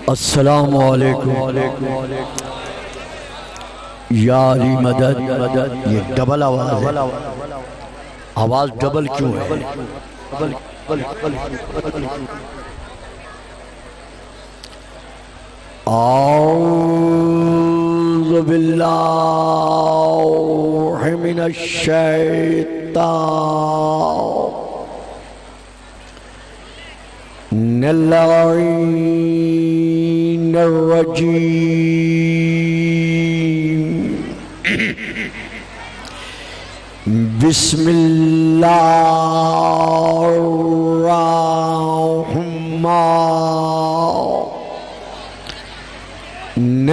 السلام علیکم یا علی مدد. یہ ڈبل آواز ہے. آواز ڈبل کیوں ہے؟ اعوذ باللہ من الشیطان اللعین الرجیم. بسم اللہ الرحمن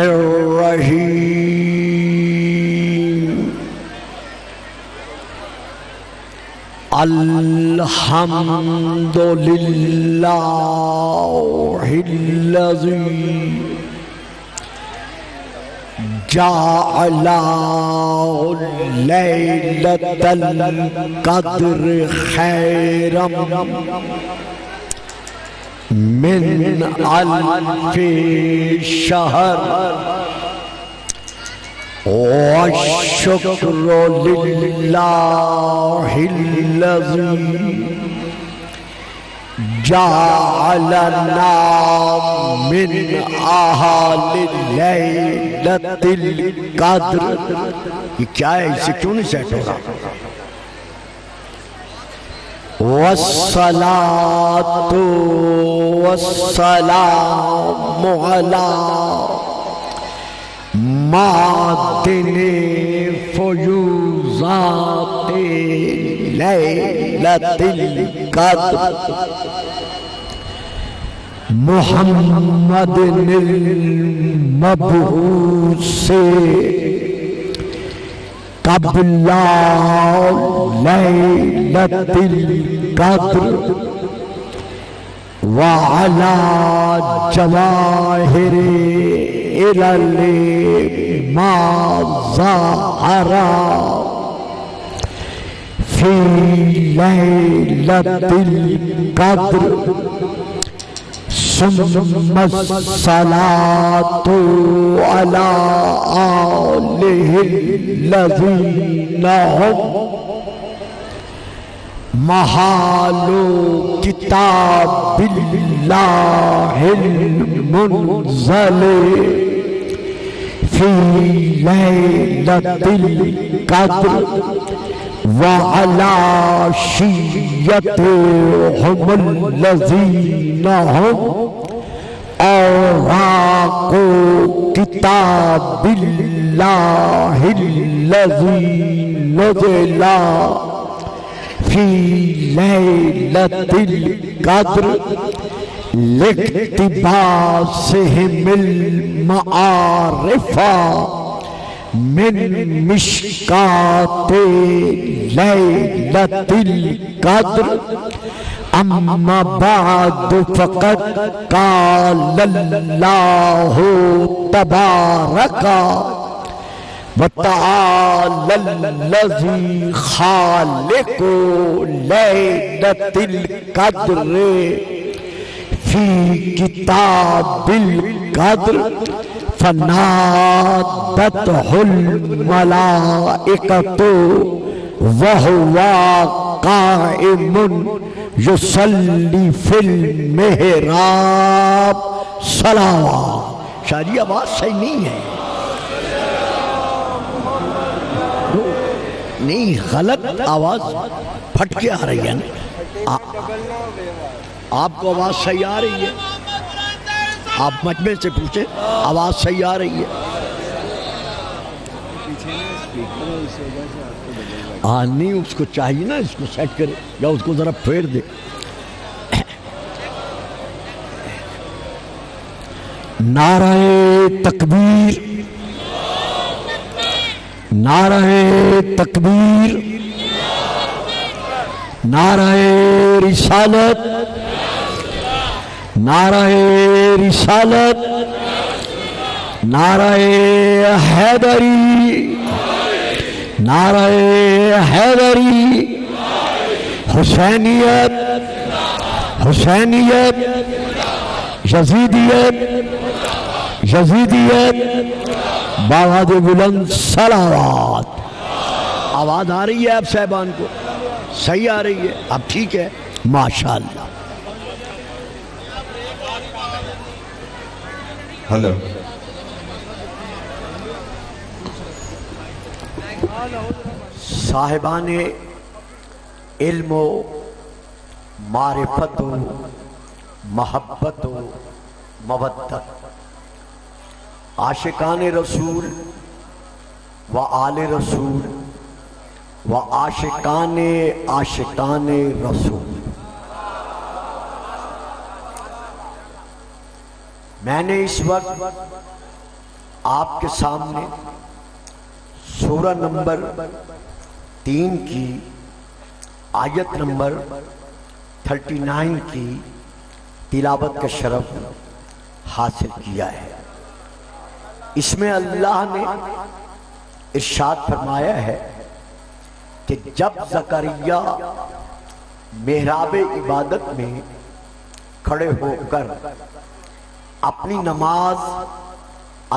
الرحیم. الحمد للہ الذی جعل لیلۃ القدر خیرا من الف شہر. والشکر للہ الذی جعلنا من اہل لیلۃ القدر. یہ کیا ہے؟ اسے کیوں نہیں سیٹ ہو رہا؟ والصلاة والسلام علی معدن فیوضات لیلۃ القدر محمد المبعوث قبل لیلۃ القدر وعلى جواہر العلم ما ظهر في ليلة القدر. ثم الصلاة على آله الذين هم محال کتاب اللہ المنزل فی لیلۃ القدر وعلی شیعتهم الذین هم اوراق کتاب اللہ الذی نزل فی لیلۃ القدر لاقتباسہم المعارف من مشکات لیلۃ القدر. اما بعد فقد قال اللہ تبارک وتعالى الذي خالق ليلة القدر في كتاب القدر فنادته الملائكة وهو قائم يصلي في المحراب. صلوات. شاعری آواز صحیح نہیں ہے. نہیں، غلط آواز پھٹ کے آ رہی ہے نا. آپ کو آواز صحیح آ رہی ہے؟ آپ مجمع سے پوچھیں آواز صحیح آ رہی ہے؟ نہیں، اس کو چاہیے نا اس کو سیٹ کرے یا اس کو ذرا پھیر دے. نعرہ تکبیر، نعرہ تکبیر، نعرہ رسالت، نعرہ رسالت، نعرہ حیدری، نعرہ حیدری، حسینیت، حسینیت، یزیدیت، یزیدیت، بآواز بلند صلوات۔ آواز آ رہی ہے آپ صاحبان کو؟ صحیح آ رہی ہے؟ اب ٹھیک ہے، ماشاءاللہ۔ ہلو۔ صاحبان علم و معرفت و محبت و مودت، عاشقان رسول و آل رسول و عاشقان رسول، میں نے اس وقت آپ کے سامنے سورہ نمبر 3 کی آیت نمبر 39 کی تلاوت کا شرف حاصل کیا ہے۔ اس میں اللہ نے ارشاد فرمایا ہے کہ جب زکریا محراب عبادت میں کھڑے ہو کر اپنی نماز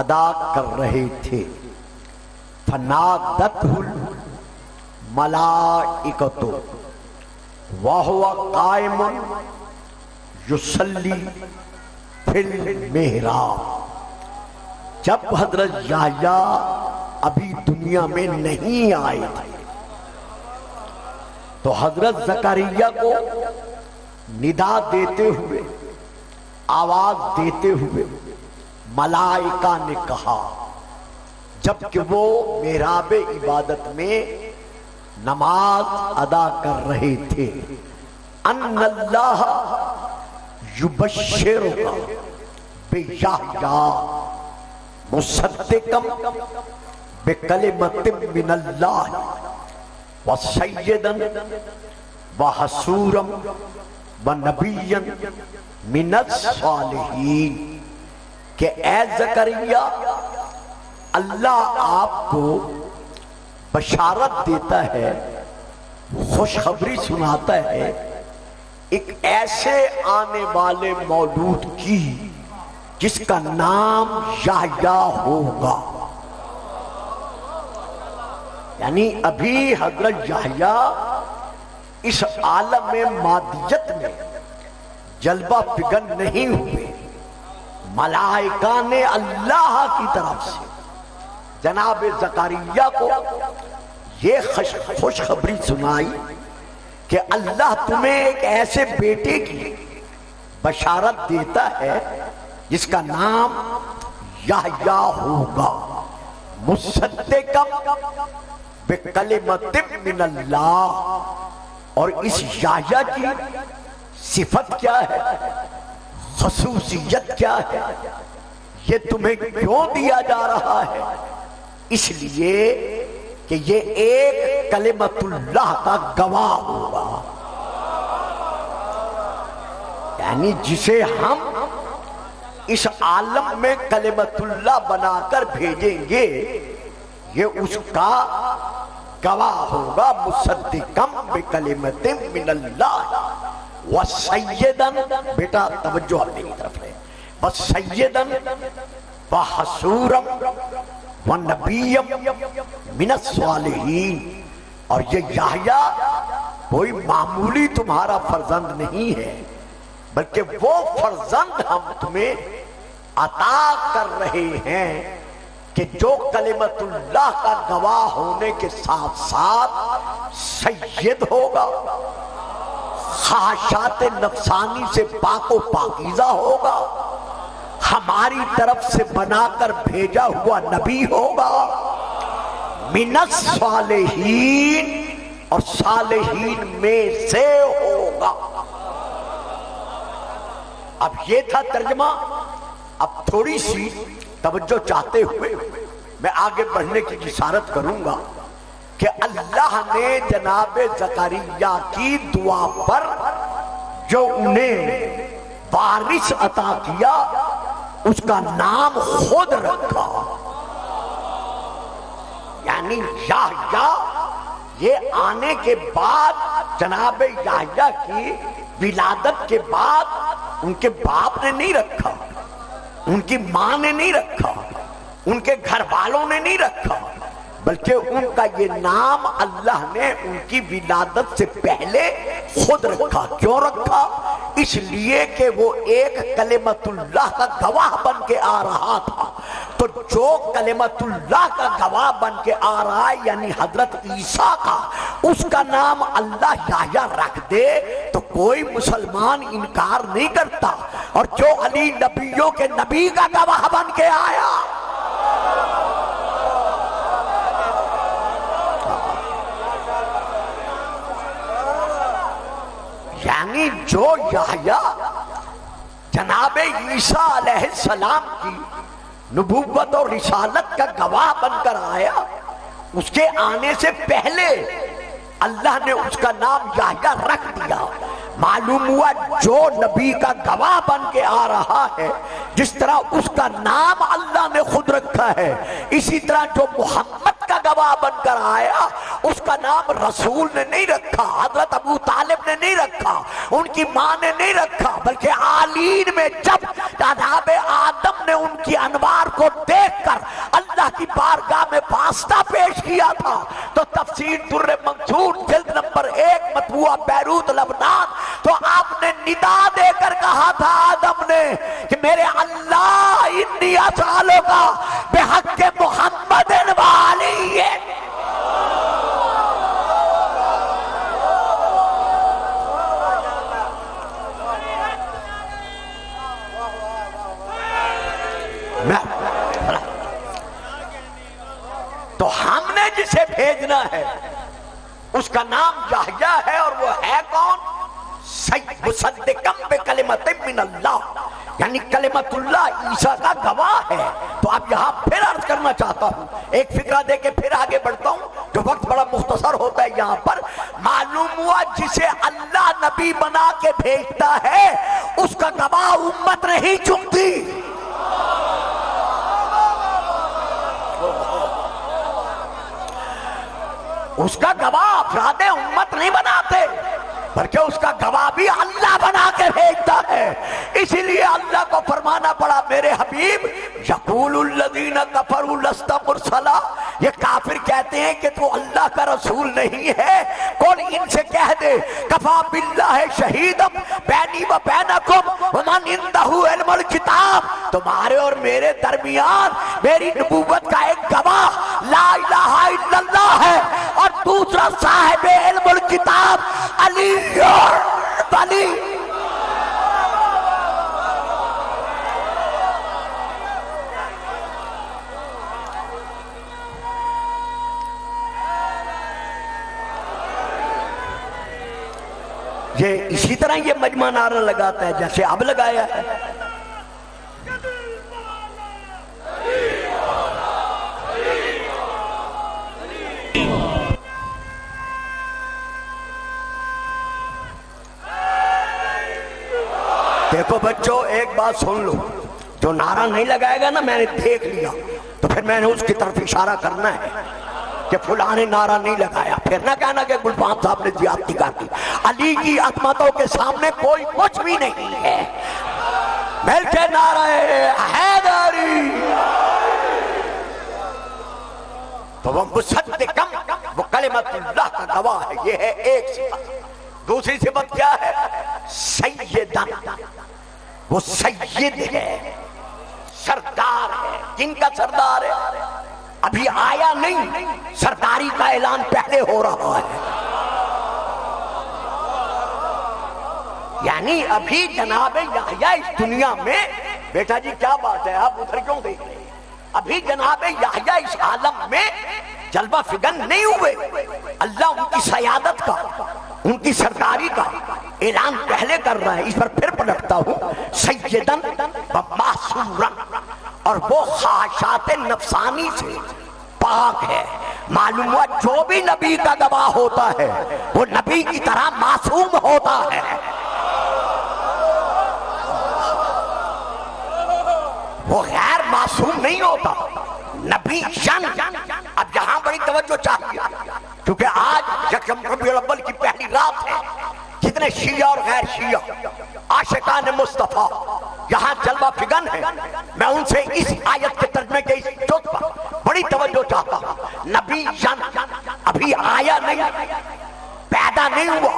ادا کر رہے تھے، فنادتہ الملائکۃ وَهُوَ قائم یصلی فی المحراب۔ جب حضرت یحییٰ ابھی دنیا میں نہیں آئے تھے تو حضرت زکریا کو ندا دیتے ہوئے، آواز دیتے ہوئے ملائکہ نے کہا جبکہ وہ محراب عبادت میں نماز ادا کر رہے تھے، ان اللہ یبشرک بیحییٰ مصدقا بکلمۃ من اللہ وسیدا وحصورا ونبیا من الصالحین، کہ اے زکریا اللہ آپ کو بشارت دیتا ہے، خوشخبری سناتا ہے ایک ایسے آنے والے مولود کی جس کا نام یحییٰ ہوگا۔ یعنی ابھی حضرت یحییٰ اس عالم مادیت میں جلوہ فگن نہیں ہوئے، ملائکہ نے اللہ کی طرف سے جناب زکریا کو یہ خوشخبری سنائی کہ اللہ تمہیں ایک ایسے بیٹے کی بشارت دیتا ہے جس کا نام یحییٰ ہوگا، مصدقا بکلمۃ من اللہ۔ اور اس یحییٰ کی صفت کیا ہے، خصوصیت کیا ہے، یہ تمہیں کیوں دیا جا رہا ہے؟ اس لیے کہ یہ ایک کلمت اللہ کا گواہ ہوگا، یعنی جسے ہم اس عالم میں کلمت اللہ بنا کر بھیجیں گے یہ اس کا گواہ ہوگا، مصدقا بکلمۃ من اللہ وسیدا، بیٹا توجہ اپنی طرف ہے، وسیدا وحصورا ونبیا من الصالحین۔ اور یہ یحییٰ کوئی معمولی تمہارا فرزند نہیں ہے، بلکہ وہ فرزند ہم تمہیں عطا کر رہے ہیں کہ جو کلمت اللہ کا گواہ ہونے کے ساتھ ساتھ سید ہوگا، خواہشات نفسانی سے پاک و پاکیزہ ہوگا، ہماری طرف سے بنا کر بھیجا ہوا نبی ہوگا، من الصالحین، اور صالحین میں سے ہوگا۔ اب یہ تھا ترجمہ۔ اب تھوڑی سی توجہ چاہتے ہوئے میں آگے بڑھنے کی جسارت کروں گا کہ اللہ نے جناب زکریا کی دعا پر جو انہیں وارث عطا کیا اس کا نام خود رکھا، یعنی یحییٰ یہ آنے کے بعد جناب یحییٰ کی ولادت کے بعد ان کے باپ نے نہیں رکھا، ان کی ماں نے نہیں رکھا، ان کے گھر والوں نے نہیں رکھا، بلکہ ان کا یہ نام اللہ نے ان کی ولادت سے پہلے خود رکھا۔ کیوں رکھا؟ اس لیے کہ وہ ایک کلمت اللہ کا گواہ بن کے آ رہا تھا، تو جو کلمت اللہ کا گواہ بن کے آ رہا ہے یعنی حضرت عیسیٰ کا، اس کا نام اللہ یحییٰ رکھ دے تو کوئی مسلمان انکار نہیں کرتا۔ اور جو علی نبیوں کے نبی کا گواہ بن کے آیا، یعنی جو یحییٰ جناب عیسیٰ علیہ السلام کی نبوت اور رسالت کا گواہ بن کر آیا، اس کے آنے سے پہلے اللہ نے اس کا نام یحییٰ رکھ دیا۔ معلوم ہوا جو نبی کا گواہ بن کے آ رہا ہے، جس طرح اس کا نام اللہ نے خود رکھا ہے، اسی طرح جو محمد کا گواہ بن کر آیا اس کا نام رسول نے نہیں رکھا، حضرت ابو طالب نے نہیں رکھا، ان کی ماں نے نہیں رکھا، بلکہ عالین میں جب جناب آدم نے ان کی انوار کو دیکھ کر اللہ کی بارگاہ میں واسطہ پیش کیا تھا تو تفسیر در منصور جلد نمبر 1 مطبوعہ بیروت لبنان، تو آپ نے ندا دے کر کہا تھا آدم نے کہ میرے اللہ انی اسالک بحق محمد و علی۔ تو ہم نے جسے بھیجنا ہے اس کا نام یحییٰ ہے، اور وہ ہے کون؟ مصدقم بکلمۃ من اللہ، یعنی کلمت اللہ عیسیٰ کا گواہ ہے۔ تو اب یہاں پھر عرض کرنا چاہتا ہوں، ایک فکرہ دے کے پھر آگے بڑھتا ہوں، جو وقت بڑا مختصر ہوتا ہے یہاں پر۔ معلوم ہوا جسے اللہ نبی بنا کے بھیجتا ہے اس کا گواہ امت نہیں چنتی، اس کا گواہ افراد امت نہیں بناتے، بلکہ اس کا گواہ بھی اللہ بنا کے بھیجتا ہے۔ اسی لیے اللہ کو فرمانا پڑا میرے حبیب یقول الذین کفروا لست مرسلا، یہ کافر کہتے ہیں کہ تو اللہ کا رسول نہیں ہے، کون ان سے کہہ دے کفا باللہ شہیدا بینی و بینکم ومن عندہ علم الکتاب، تمہارے اور میرے درمیان میری نبوت کا ایک گواہ لا الہ الا اللہ ہے، اور دوسرا صاحب علم الکتاب علی علی۔ یہ اسی طرح یہ مجمع نعرہ لگاتا ہے جیسے اب لگایا ہے۔ دیکھو بچوں ایک بات سن لو، جو نعرہ نہیں لگائے گا نا، میں نے دیکھ لیا تو پھر میں نے اس کی طرف اشارہ کرنا ہے کہ فلاں نے نعرہ نہیں لگایا، پھر نہ کہنا کہ گلفام صاحب نے زیادتی کر دی۔ علی کی عظمتوں کے سامنے کوئی کچھ بھی نہیں ہے، مل کے نعرہ حیدری۔ تو وہ مصدقم، وہ کلمت اللہ کا گواہ ہے، یہ ہے ایک صفت۔ دوسری صفت کیا ہے؟ سیدن، وہ سید ہے، سردار ہے۔ کن کا سردار ہے؟ ابھی آیا نہیں، سرداری کا اعلان پہلے ہو رہا ہے، یعنی ابھی جناب یحییٰ اس دنیا میں، بیٹا جی کیا بات ہے آپ ادھر کیوں دیکھ رہے ہیں؟ ابھی جناب یحییٰ اس عالم میں جلوہ فگن نہیں ہوئے، اللہ ان کی سیادت کا، ان کی سرداری کا اعلان پہلے کر رہا ہے۔ اس پر پھر پلٹتا ہوں، سیدن و معصورن، اور وہ خواہشات نفسانی سے پاک ہے۔ معلوم ہوا جو بھی نبی کا گواہ ہوتا ہے وہ نبی کی طرح معصوم ہوتا ہے، وہ غیر معصوم نہیں ہوتا، نبی شن۔ اب یہاں بڑی توجہ چاہیے کیونکہ آج یکم ربیع الاول کی پہلی رات ہے، جتنے شیعہ اور غیر شیعہ عاشقان مصطفیٰ یہاں جلوہ فگن ہے، میں ان سے اس آیت کے ترجمے کے اس جز پر بڑی توجہ چاہتا ہوں۔ نبی ابھی آیا نہیں، پیدا نہیں ہوا،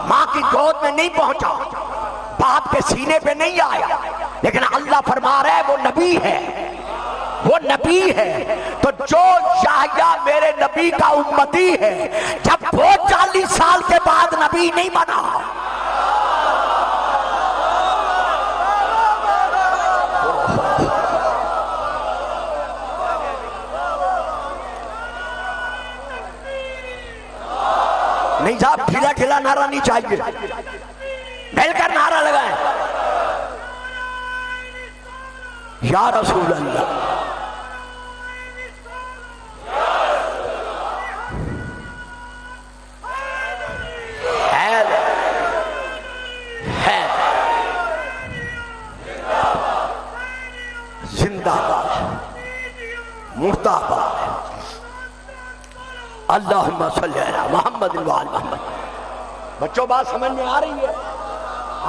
ماں کی گود میں نہیں پہنچا، باپ کے سینے پہ نہیں آیا، لیکن اللہ فرما رہا ہے وہ نبی ہے، وہ نبی ہے۔ تو جو یحییٰ میرے نبی کا امتی ہے، جب وہ 40 سال کے بعد نبی نہیں بنا، نہیں صاحب ڈھیلا ڈھیلا نعرہ نہیں چاہیے، مل کر نعرہ لگائیں، یا رسول اللہ، زندہ باد، مردہ باد، اللہم صلی علی محمد وعلی محمد۔ بچوں بات سمجھ میں آ رہی ہے؟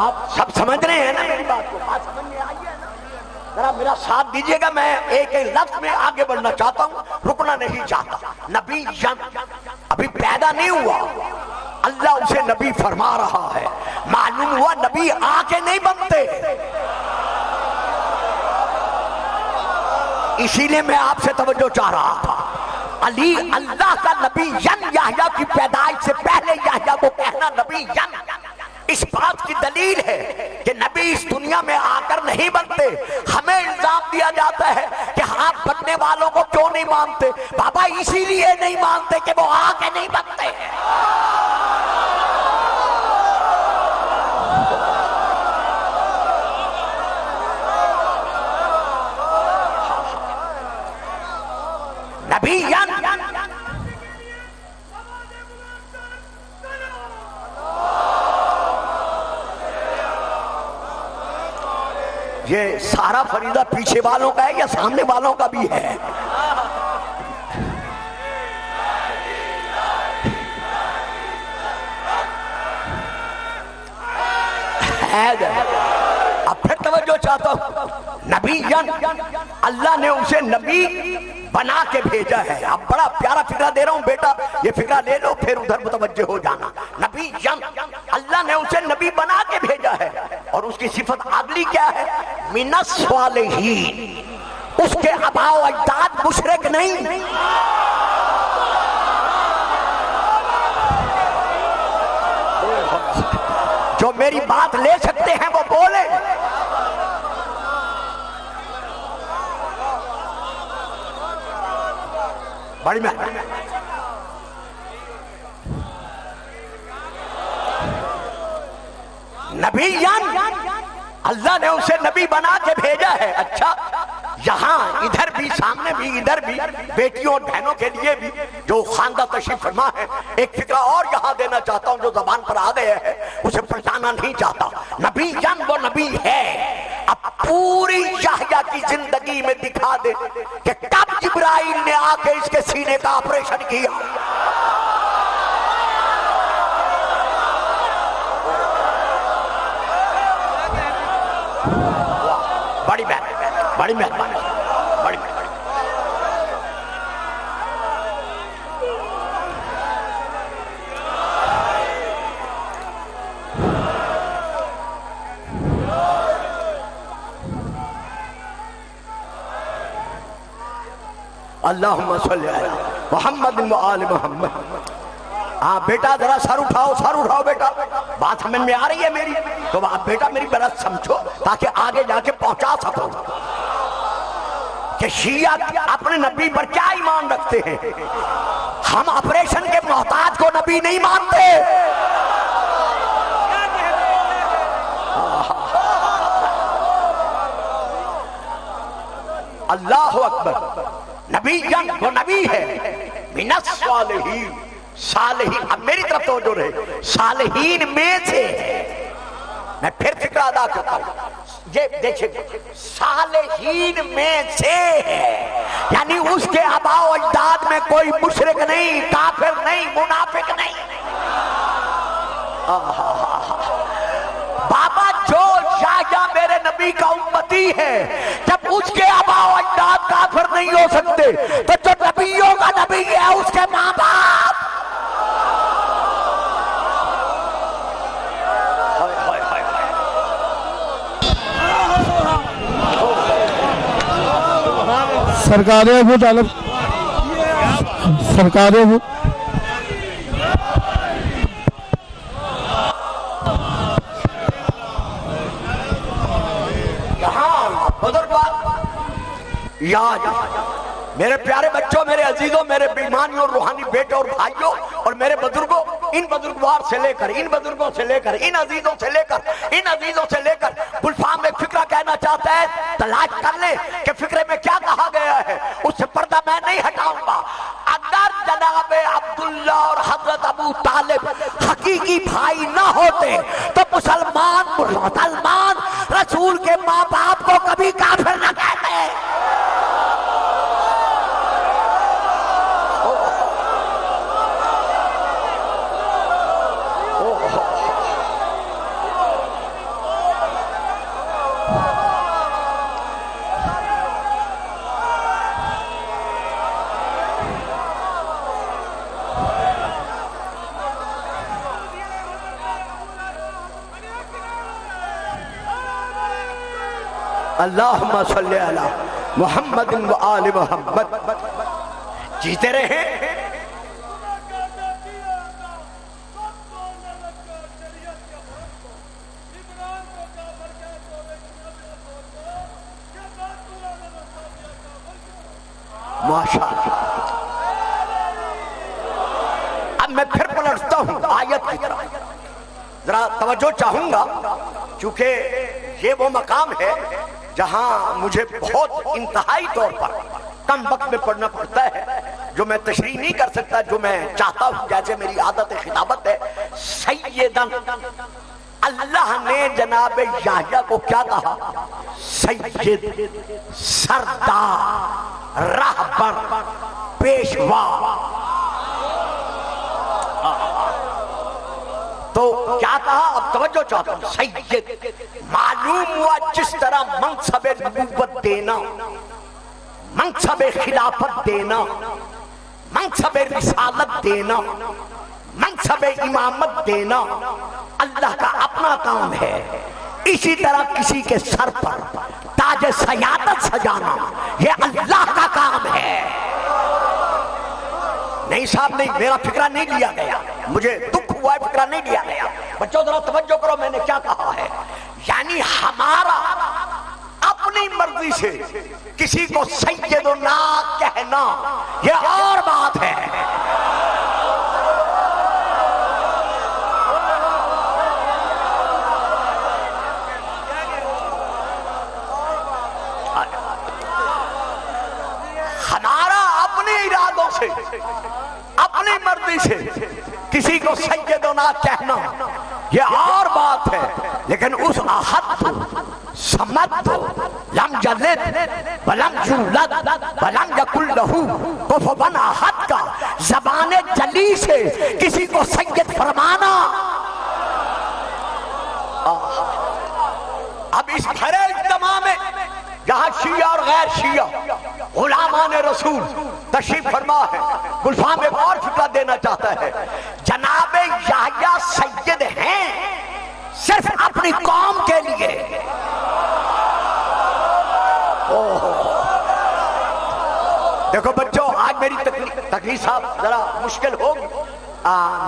آپ سب سمجھ رہے ہیں نا میری بات کو؟ بات سمجھ میں آئی ہے نا؟ ذرا میرا ساتھ دیجئے گا، میں ایک ایک لفظ میں آگے بڑھنا چاہتا ہوں، رکنا نہیں چاہتا۔ نبی ابھی پیدا نہیں ہوا، اللہ اسے نبی فرما رہا ہے، معلوم ہوا نبی آ کے نہیں بنتے۔ اسی لیے میں آپ سے توجہ چاہ رہا تھا، علی اللہ کا نبی یحییٰ کی پیدائش سے پہلے یحییٰ کو کہنا نبی اس بات کی دلیل ہے کہ نبی اس دنیا میں آ کر نہیں بنتے۔ ہمیں الزام دیا جاتا ہے کہ آپ بننے والوں کو کیوں نہیں مانتے؟ بابا اسی لیے نہیں مانتے کہ وہ آ کے نہیں بنتے۔ نبی یہ سارا فریضہ پیچھے والوں کا ہے یا سامنے والوں کا بھی ہے؟ اب پھر توجہ چاہتا ہوں، نبی اللہ نے اسے نبی بنا کے بھیجا ہے۔ اب بڑا پیارا فکرہ دے رہا ہوں بیٹا، یہ فکرہ لے لو پھر ادھر متوجہ ہو جانا۔ نبی اللہ نے اسے نبی بنا کے بھیجا ہے، اور اس کی صفت اگلی کیا ہے؟ من الصالحین، اس کے آباء و اجداد مشرک نہیں۔ جو میری بات لے سکتے ہیں وہ بولے۔ بڑی مہربانی، نبی اللہ نے اسے نبی بنا کے بھیجا ہے۔ اچھا، یہاں ادھر بھی، سامنے بھی، ادھر بھی، بیٹیوں اور بہنوں کے لیے بھی جو خاندہ تشریف فرما ہے، ایک فکرہ اور یہاں دینا چاہتا ہوں جو زبان پر آ گیا ہے، اسے پلٹانا نہیں چاہتا۔ نبی وہ نبی ہے۔ اب پوری یحییٰ کی زندگی میں دکھا دے کہ کب جبرائیل نے آ کے اس کے سینے کا آپریشن کیا۔ بڑی مہربانی، بڑی مہربانی، بڑی مہربانی۔ اللہم صلی علی محمد وآل محمد۔ ہاں بیٹا ذرا سر اٹھاؤ، سر اٹھاؤ بیٹا، بات سمجھ میں آ رہی ہے میری؟ تو آپ بیٹا میری بات سمجھو تاکہ آگے جا کے پہنچا سکو کہ شیعہ اپنے نبی پر کیا ایمان رکھتے ہیں۔ ہم آپریشن کے محتاج کو نبی نہیں مانتے۔ اللہ اکبر۔ نبی وہ نبی ہے، من الصالحین، صالحین۔ اب میری طرف توجہ رہے، صالحین میں سے میں پھر فکر ادا کرتا ہوں، یہ دیکھیں صالحین میں سے ہے، یعنی اس کے آباء و اجداد میں کوئی مشرک نہیں، کافر نہیں، منافق نہیں۔ بابا جو یحییٰ میرے نبی کا امتی ہے، جب اس کے آباء و اجداد کافر نہیں ہو سکتے تو جو نبیوں کا نبی ہے اس کے ماں باپ۔ سرکار ابو طالب، سرکار ابو یاد میرے پیارے بچوں، میرے عزیزوں، میرے بیمانیوں، روحانی بیٹوں اور بھائیوں اور میرے بزرگوں، ان بزرگوار سے لے کر، ان بزرگوں سے لے کر، ان عزیزوں سے لے کر، ان عزیزوں سے لے کر گلفام ایک فکرہ کہنا چاہتا ہے، تلاش کر لے کہ فکرے میں کیا کہا گیا ہے، اس سے پردہ میں نہیں ہٹاؤں گا۔ اگر جناب عبداللہ اور حضرت ابو طالب حقیقی بھائی نہ ہوتے تو مسلمان رسول کے ماں باپ کو کبھی کافر نہ کہتے۔ اللہم صلی علی محمد و آل محمد۔ جیتے رہے۔ ماشاءاللہ۔ اب میں پھر پلٹتا ہوں آیت کی طرف، ذرا توجہ چاہوں گا، چونکہ یہ وہ مقام ہے جہاں مجھے بہت انتہائی طور پر کم وقت میں پڑھنا پڑتا ہے، جو میں تشریح نہیں کر سکتا، جو میں چاہتا ہوں جیسے میری عادت خطابت ہے۔ سیدن، اللہ نے جناب یحییٰ کو کیا کہا؟ سید، سردار، رہبر، پیشوا۔ تو کیا کہا؟ اب توجہ چاہتا ہوں۔ سید معلوم ہوا جس طرح منصب نبوت دینا، منصب خلافت دینا، منصب رسالت دینا، منصب امامت دینا اللہ کا اپنا کام ہے، اسی طرح کسی کے سر پر تاج سیادت سجانا یہ اللہ کا کام ہے۔ نہیں صاحب نہیں، میرا فکرہ نہیں لیا گیا، مجھے دکھ ہوا ہے، فکرہ نہیں لیا گیا۔ بچوں ذرا توجہ کرو، میں نے کیا کہا ہے، یعنی ہمارا اپنی مرضی سے کسی کو سیدنا کہنا یہ اور بات ہے۔ ہمارا اپنے ارادوں سے، اپنی مرضی سے کسی کو سیدنا کہنا یہ اور بات ہے، لیکن اس احد سمد لم یلد ولم یولد ولم یکن لہ کفوا احد کا زبان جلی سے کسی کو سید فرمانا۔ اب اس بھرے اجتماع میں جہاں شیعہ اور غیر شیعہ غلامان رسول تشریف فرما ہے، گلفام ایک اور فکرہ دینا چاہتا ہے۔ جناب یحییٰ سید ہیں صرف اپنی قوم کے لیے۔ دیکھو بچوں، آج میری تقریر صاحب ذرا مشکل ہوگی،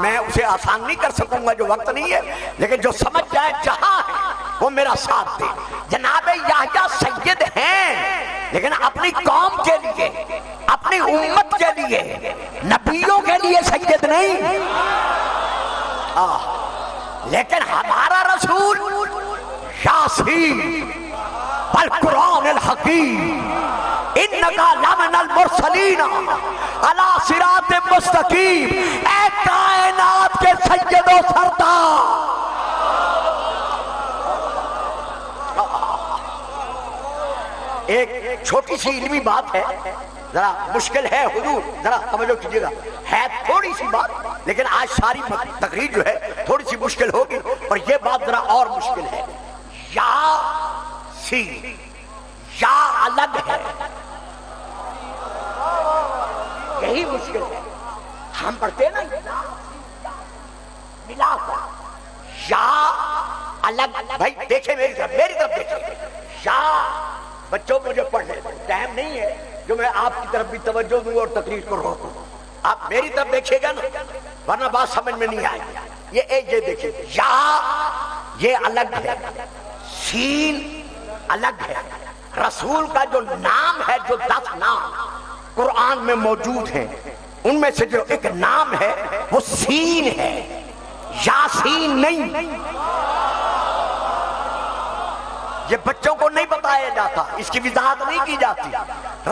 میں اسے آسان نہیں کر سکوں گا، جو وقت نہیں ہے، لیکن جو سمجھ جائے جہاں ہے وہ میرا ساتھ دے۔ جناب یحییٰ سید ہیں لیکن اپنی قوم کے لیے، اپنی امت کے لیے، نبیوں کے لیے سید نہیں۔ لیکن ہمارا رسول یاسین والقرآن الحکیم انکا لمن المرسلین علی صراط مستقیم، اے کائنات کے سید و سردار۔ ایک چھوٹی سی علمی بات ہے، ذرا مشکل ہے، حضور ذرا توجہ کیجیے گا، ہے تھوڑی سی بات، لیکن آج ساری تقریر جو ہے تھوڑی سی مشکل ہوگی، اور یہ بات ذرا اور مشکل ہے. یا سین، یا الگ ہے، یہی مشکل ہے. ہم پڑھتے ہیں نا ملا کر یا الگ. بھائی دیکھیں میری طرف دیکھیں. یا بچوں مجھے پڑھنے ٹائم نہیں ہے جو میں آپ کی طرف بھی توجہ دوں اور تقریر کو روکوں. آپ میری طرف دیکھیے گا نا، ورنہ بات سمجھ میں نہیں آئے گی. یہ دیکھیں، یا یہ الگ ہے، سین الگ ہے. رسول کا جو نام ہے، جو 10 نام قرآن میں موجود ہیں، ان میں سے جو ایک نام ہے وہ سین ہے، یاسین نہیں. یہ بچوں کو نہیں بتایا جاتا، اس کی وضاحت نہیں کی جاتی.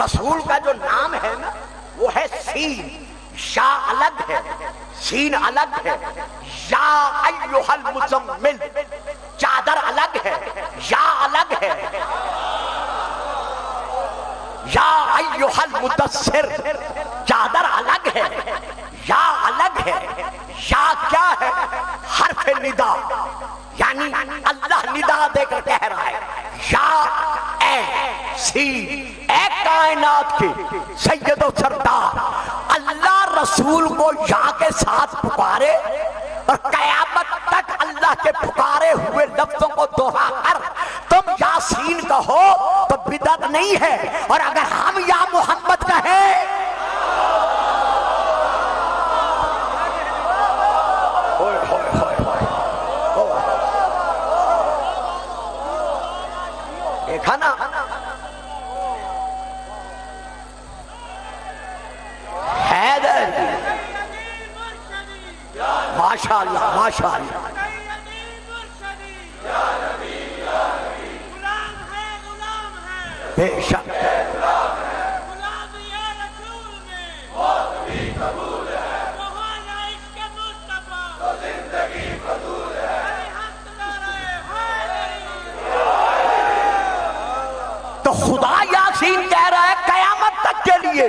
رسول کا جو نام ہے نا وہ ہے سین. یا الگ ہے، سین الگ ہے. یا ایھا المزمل، چادر الگ ہے، یا الگ ہے. یا ایھا المدثر، چادر الگ ہے، یا الگ ہے. یا کیا ہے؟ حرف ندا، یعنی اللہ ندا دے کر کہہ رہا ہے یا اے سین، اے کائنات کی سید و سردار. اللہ رسول کو یا کے ساتھ پکارے اور قیامت تک اللہ کے پکارے ہوئے لفظوں کو دوہرا کر تم یاسین کہو تو بدعت نہیں ہے. اور اگر ہم یا محمد کہیں دیکھا نا، حیدر ماشاءاللہ ماشاءاللہ. بے شک تو خدا یاسین کہہ رہا ہے قیامت تک کے لیے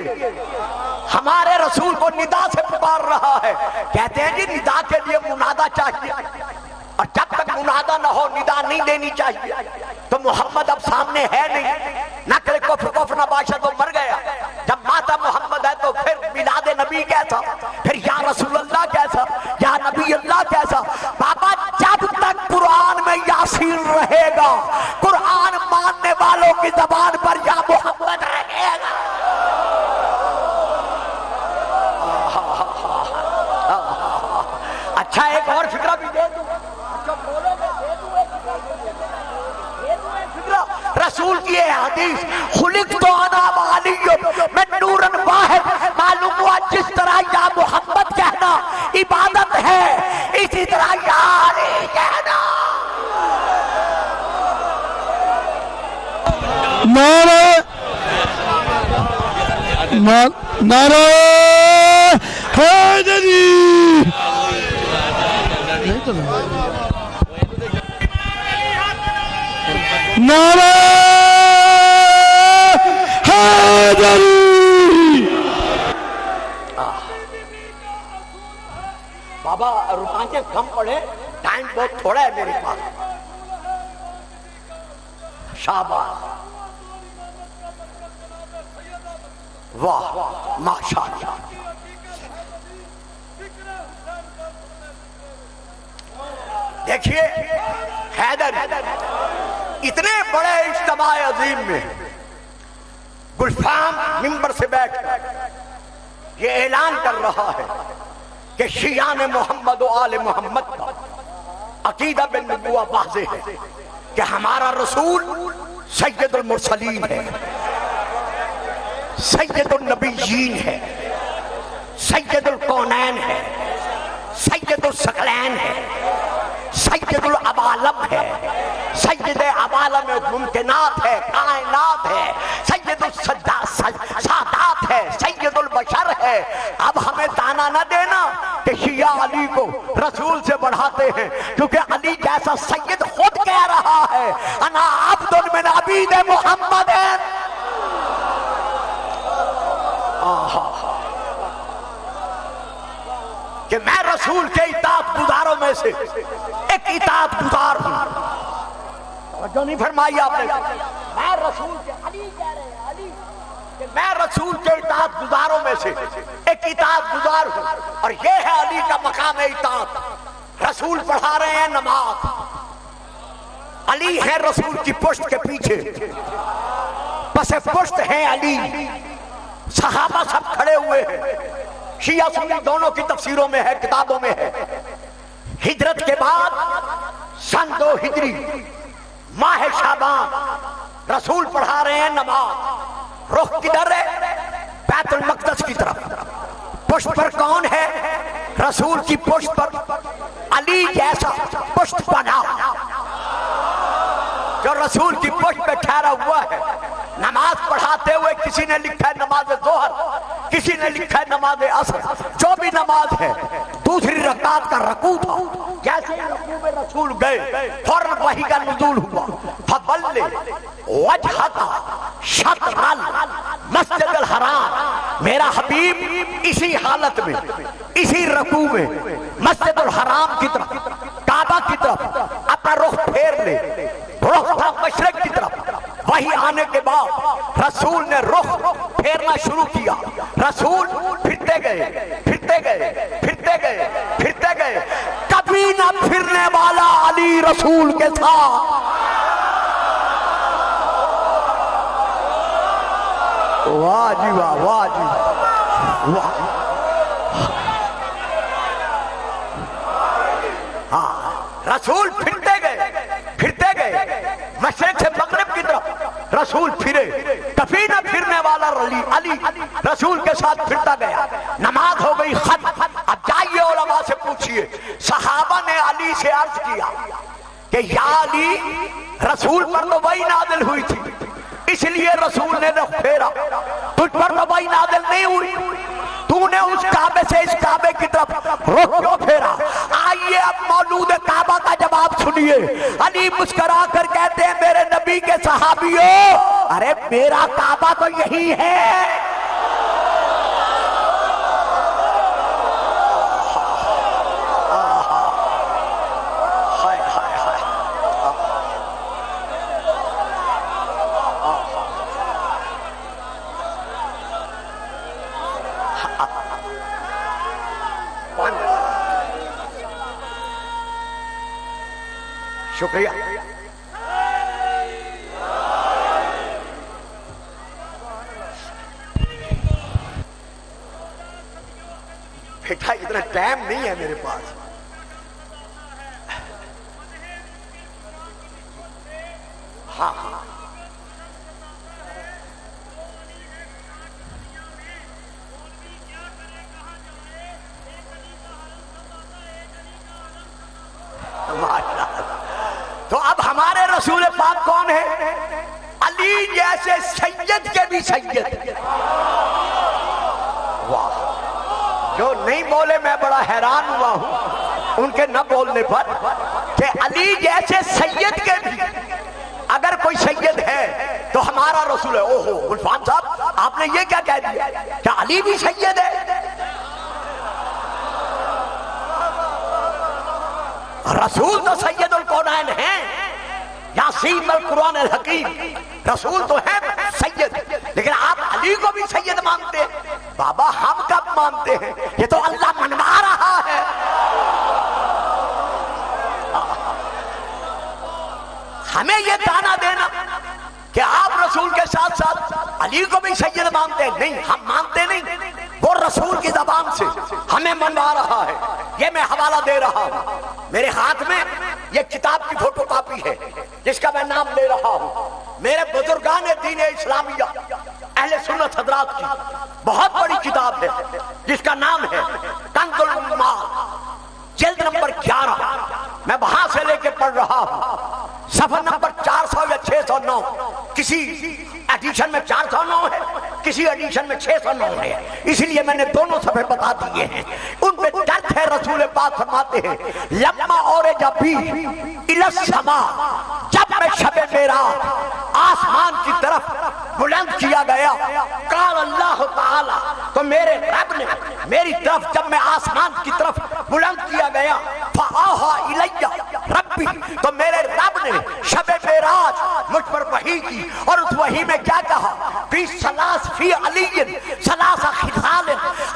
ہمارے رسول کو ندا سے پکار رہا ہے. کہتے ہیں جی ندا کے لیے منادا چاہیے، اور جب تک منادا نہ ہو ندا نہیں دینی چاہیے. تو محمد اب سامنے ہے نہیں، نہ کرے کفر نہ باشد وہ مر گیا. جب ماتا محمد ہے تو پھر میلاد نبی کیسا، پھر یا رسول اللہ کیسا، یا نبی اللہ کیسا. بابا جب تک قرآن میں یاسین رہے گا، قرآن ماننے والوں کی زبان پر یا محمد رہے گا. اچھا ایک اور فکرہ بھی دے دوں، رسول کی یہ حدیث خلقت انا وعلی من نور واحد، معلوم ہوا جس طرح یا محمد کہنا عبادت ہے، اسی طرح یا علی کہنا. نعرہ حیدری، نعرہ حیدری. بابا رکانچے کم پڑے، ٹائم بہت تھوڑا ہے میرے پاس. شاباش، واہ ماشاءاللہ. دیکھیے حیدر اتنے بڑے اجتماع عظیم میں گلفام منبر سے بیٹھ کر یہ اعلان کر رہا ہے کہ شیعان محمد و آل محمد کا عقیدہ بالنبوہ واضح ہے کہ ہمارا رسول سید المرسلین ہے، سید النبیین ہے، سید الکونین ہے، سید الثقلین ہے، سید العوالم ہے، سید عوالم ممکنات ہے، کائنات ہے، سید السادات ہے، سید البشر ہے. اب ہمیں تانا نہ دینا کہ شیعہ علی کو رسول سے بڑھاتے ہیں، کیونکہ علی جیسا سید خود کہہ رہا ہے انا عبد من عبید محمد، کہ میں رسول کے اطاعت اطاعت گزاروں میں سے ایک اطاعت گزار ہوں. توجہ نہیں فرمائی آپ نے؟ میں رسول کے علی کہہ رہے ہیں، علی کہ میں رسول کے اطاعت گزاروں میں سے ایک اطاعت گزار ہوں، اور یہ ہے علی کا مقام اطاعت. رسول پڑھا رہے ہیں نماز، علی ہے رسول کی پشت کے پیچھے، پس پشت ہے علی. صحابہ سب کھڑے ہوئے ہیں، شیعہ سنی دونوں کی تفسیروں میں ہے، کتابوں میں ہے. ہجرت کے بعد سن 2 ہجری ماہ شعبان رسول پڑھا رہے ہیں نماز. رخ کدھر ہے؟ بیت المقدس کی طرف. پشت پر کون ہے؟ رسول کی پشت پر علی جیسا پشت پنا جو رسول کی پشت پہ ٹھہرا ہوا ہے. نماز پڑھاتے ہوئے کسی نے لکھا ہے نماز ظہر، کسی نے لکھا ہے نماز عصر. جو بھی نماز ہے دوسری رکعت کا رکوع تھا. جیسے رکوع میں رسول گئے فوراً وحی کا نزول ہوا. فَوَلِّ وَجْهَكَ شَطْرَ الْمَسْجِدِ الْحَرَامِ. میرا حبیب اسی حالت میں، اسی رکوع میں مسجد الحرام کی طرف، کعبہ کی طرف اپنا رخ پھیر لے. رخ تھا مشرق کی طرف. وہی آنے کے بعد رسول نے رخ پھیرنا شروع کیا. رسول پھرتے گئے، پھرتے گئے، پھرتے گئے، پھرتے گئے. کبھی نہ پھرنے والا علی رسول کے ساتھ. واہ جی واہ، واہ جی واہ. ہاں، رسول پھرتے گئے، پھرتے گئے مشرق سے مغرب کی طرف. رسول پھرے، کبھی نہ پھرنے والا علی رسول کے ساتھ پھرتا گیا. نماز ہو گئی ختم. اب جائیے علماء سے پوچھئے. صحابہ نے علی سے عرض کیا کہ یا علی، رسول پر تو وحی نازل ہوئی تھی، اس لیے رسول نے رخ پھیرا. تجھ پر تو وحی نازل نہیں ہوئی، تو نے اس کعبے سے اس کعبے کی طرف رخ کیوں پھیرا؟ آئیے اب مولود کعبہ کا جواب سنیے. علی مسکرا کر کہتے ہیں میرے نبی کے صحابیوں، ارے میرا کعبہ تو یہی ہے. شکریہ. بیٹا اتنا ٹائم نہیں ہے میرے پاس. ہاں ہاں تو اب ہمارے رسول پاک کون ہے؟ علی جیسے سید کے بھی سید. واہ، جو نہیں بولے میں بڑا حیران ہوا ہوں ان کے نہ بولنے پر کہ علی جیسے سید کے بھی اگر کوئی سید ہے تو ہمارا رسول ہے. اوہو عرفان صاحب، آپ نے یہ کیا کہہ دیا؟ کیا علی بھی سید ہے؟ رسول تو سید الکونین ہیں، یاسین القرآن الحکیم. رسول تو ہے سید، لیکن آپ علی کو بھی سید مانتے ہیں. بابا ہم کب مانتے ہیں؟ یہ تو اللہ منوا رہا ہے. ہمیں یہ دانا دینا کہ آپ رسول کے ساتھ ساتھ علی کو بھی سید مانتے ہیں، نہیں، ہم مانتے نہیں. وہ رسول کی زبان سے ہمیں منوا رہا ہے. یہ میں حوالہ دے رہا ہوں. میرے ہاتھ میں یہ کتاب کی فوٹو کاپی ہے جس کا میں نام لے رہا ہوں. میرے بزرگان دین اسلامیہ اہل سنت حضرات کی بہت بڑی کتاب ہے جس کا نام ہے کنز العمال، جلد نمبر 11. میں وہاں سے لے کے پڑھ رہا ہوں. صفحہ نمبر 400 یا 609. کسی ایڈیشن میں 409 ہے، کسی ایڈیشن میں 609 ہے. اس لیے میں نے دونوں صفحے بتا دیے ہیں. ان پہ درد ہے. رسول پاک فرماتے ہیں لما اور جبی الی السماء، جب میں شب معراج آسمان کی طرف بلند کیا گیا، قال اللہ تعالی، تو میرے رب نے میری طرف جب میں آسمان کی طرف بلند کیا گیا، الیہ ربی، تو میرے رب نے شب معراج مجھ پر وحی کی، اور اس وحی میں کیا کہا؟ فی علی ثلاث خصال،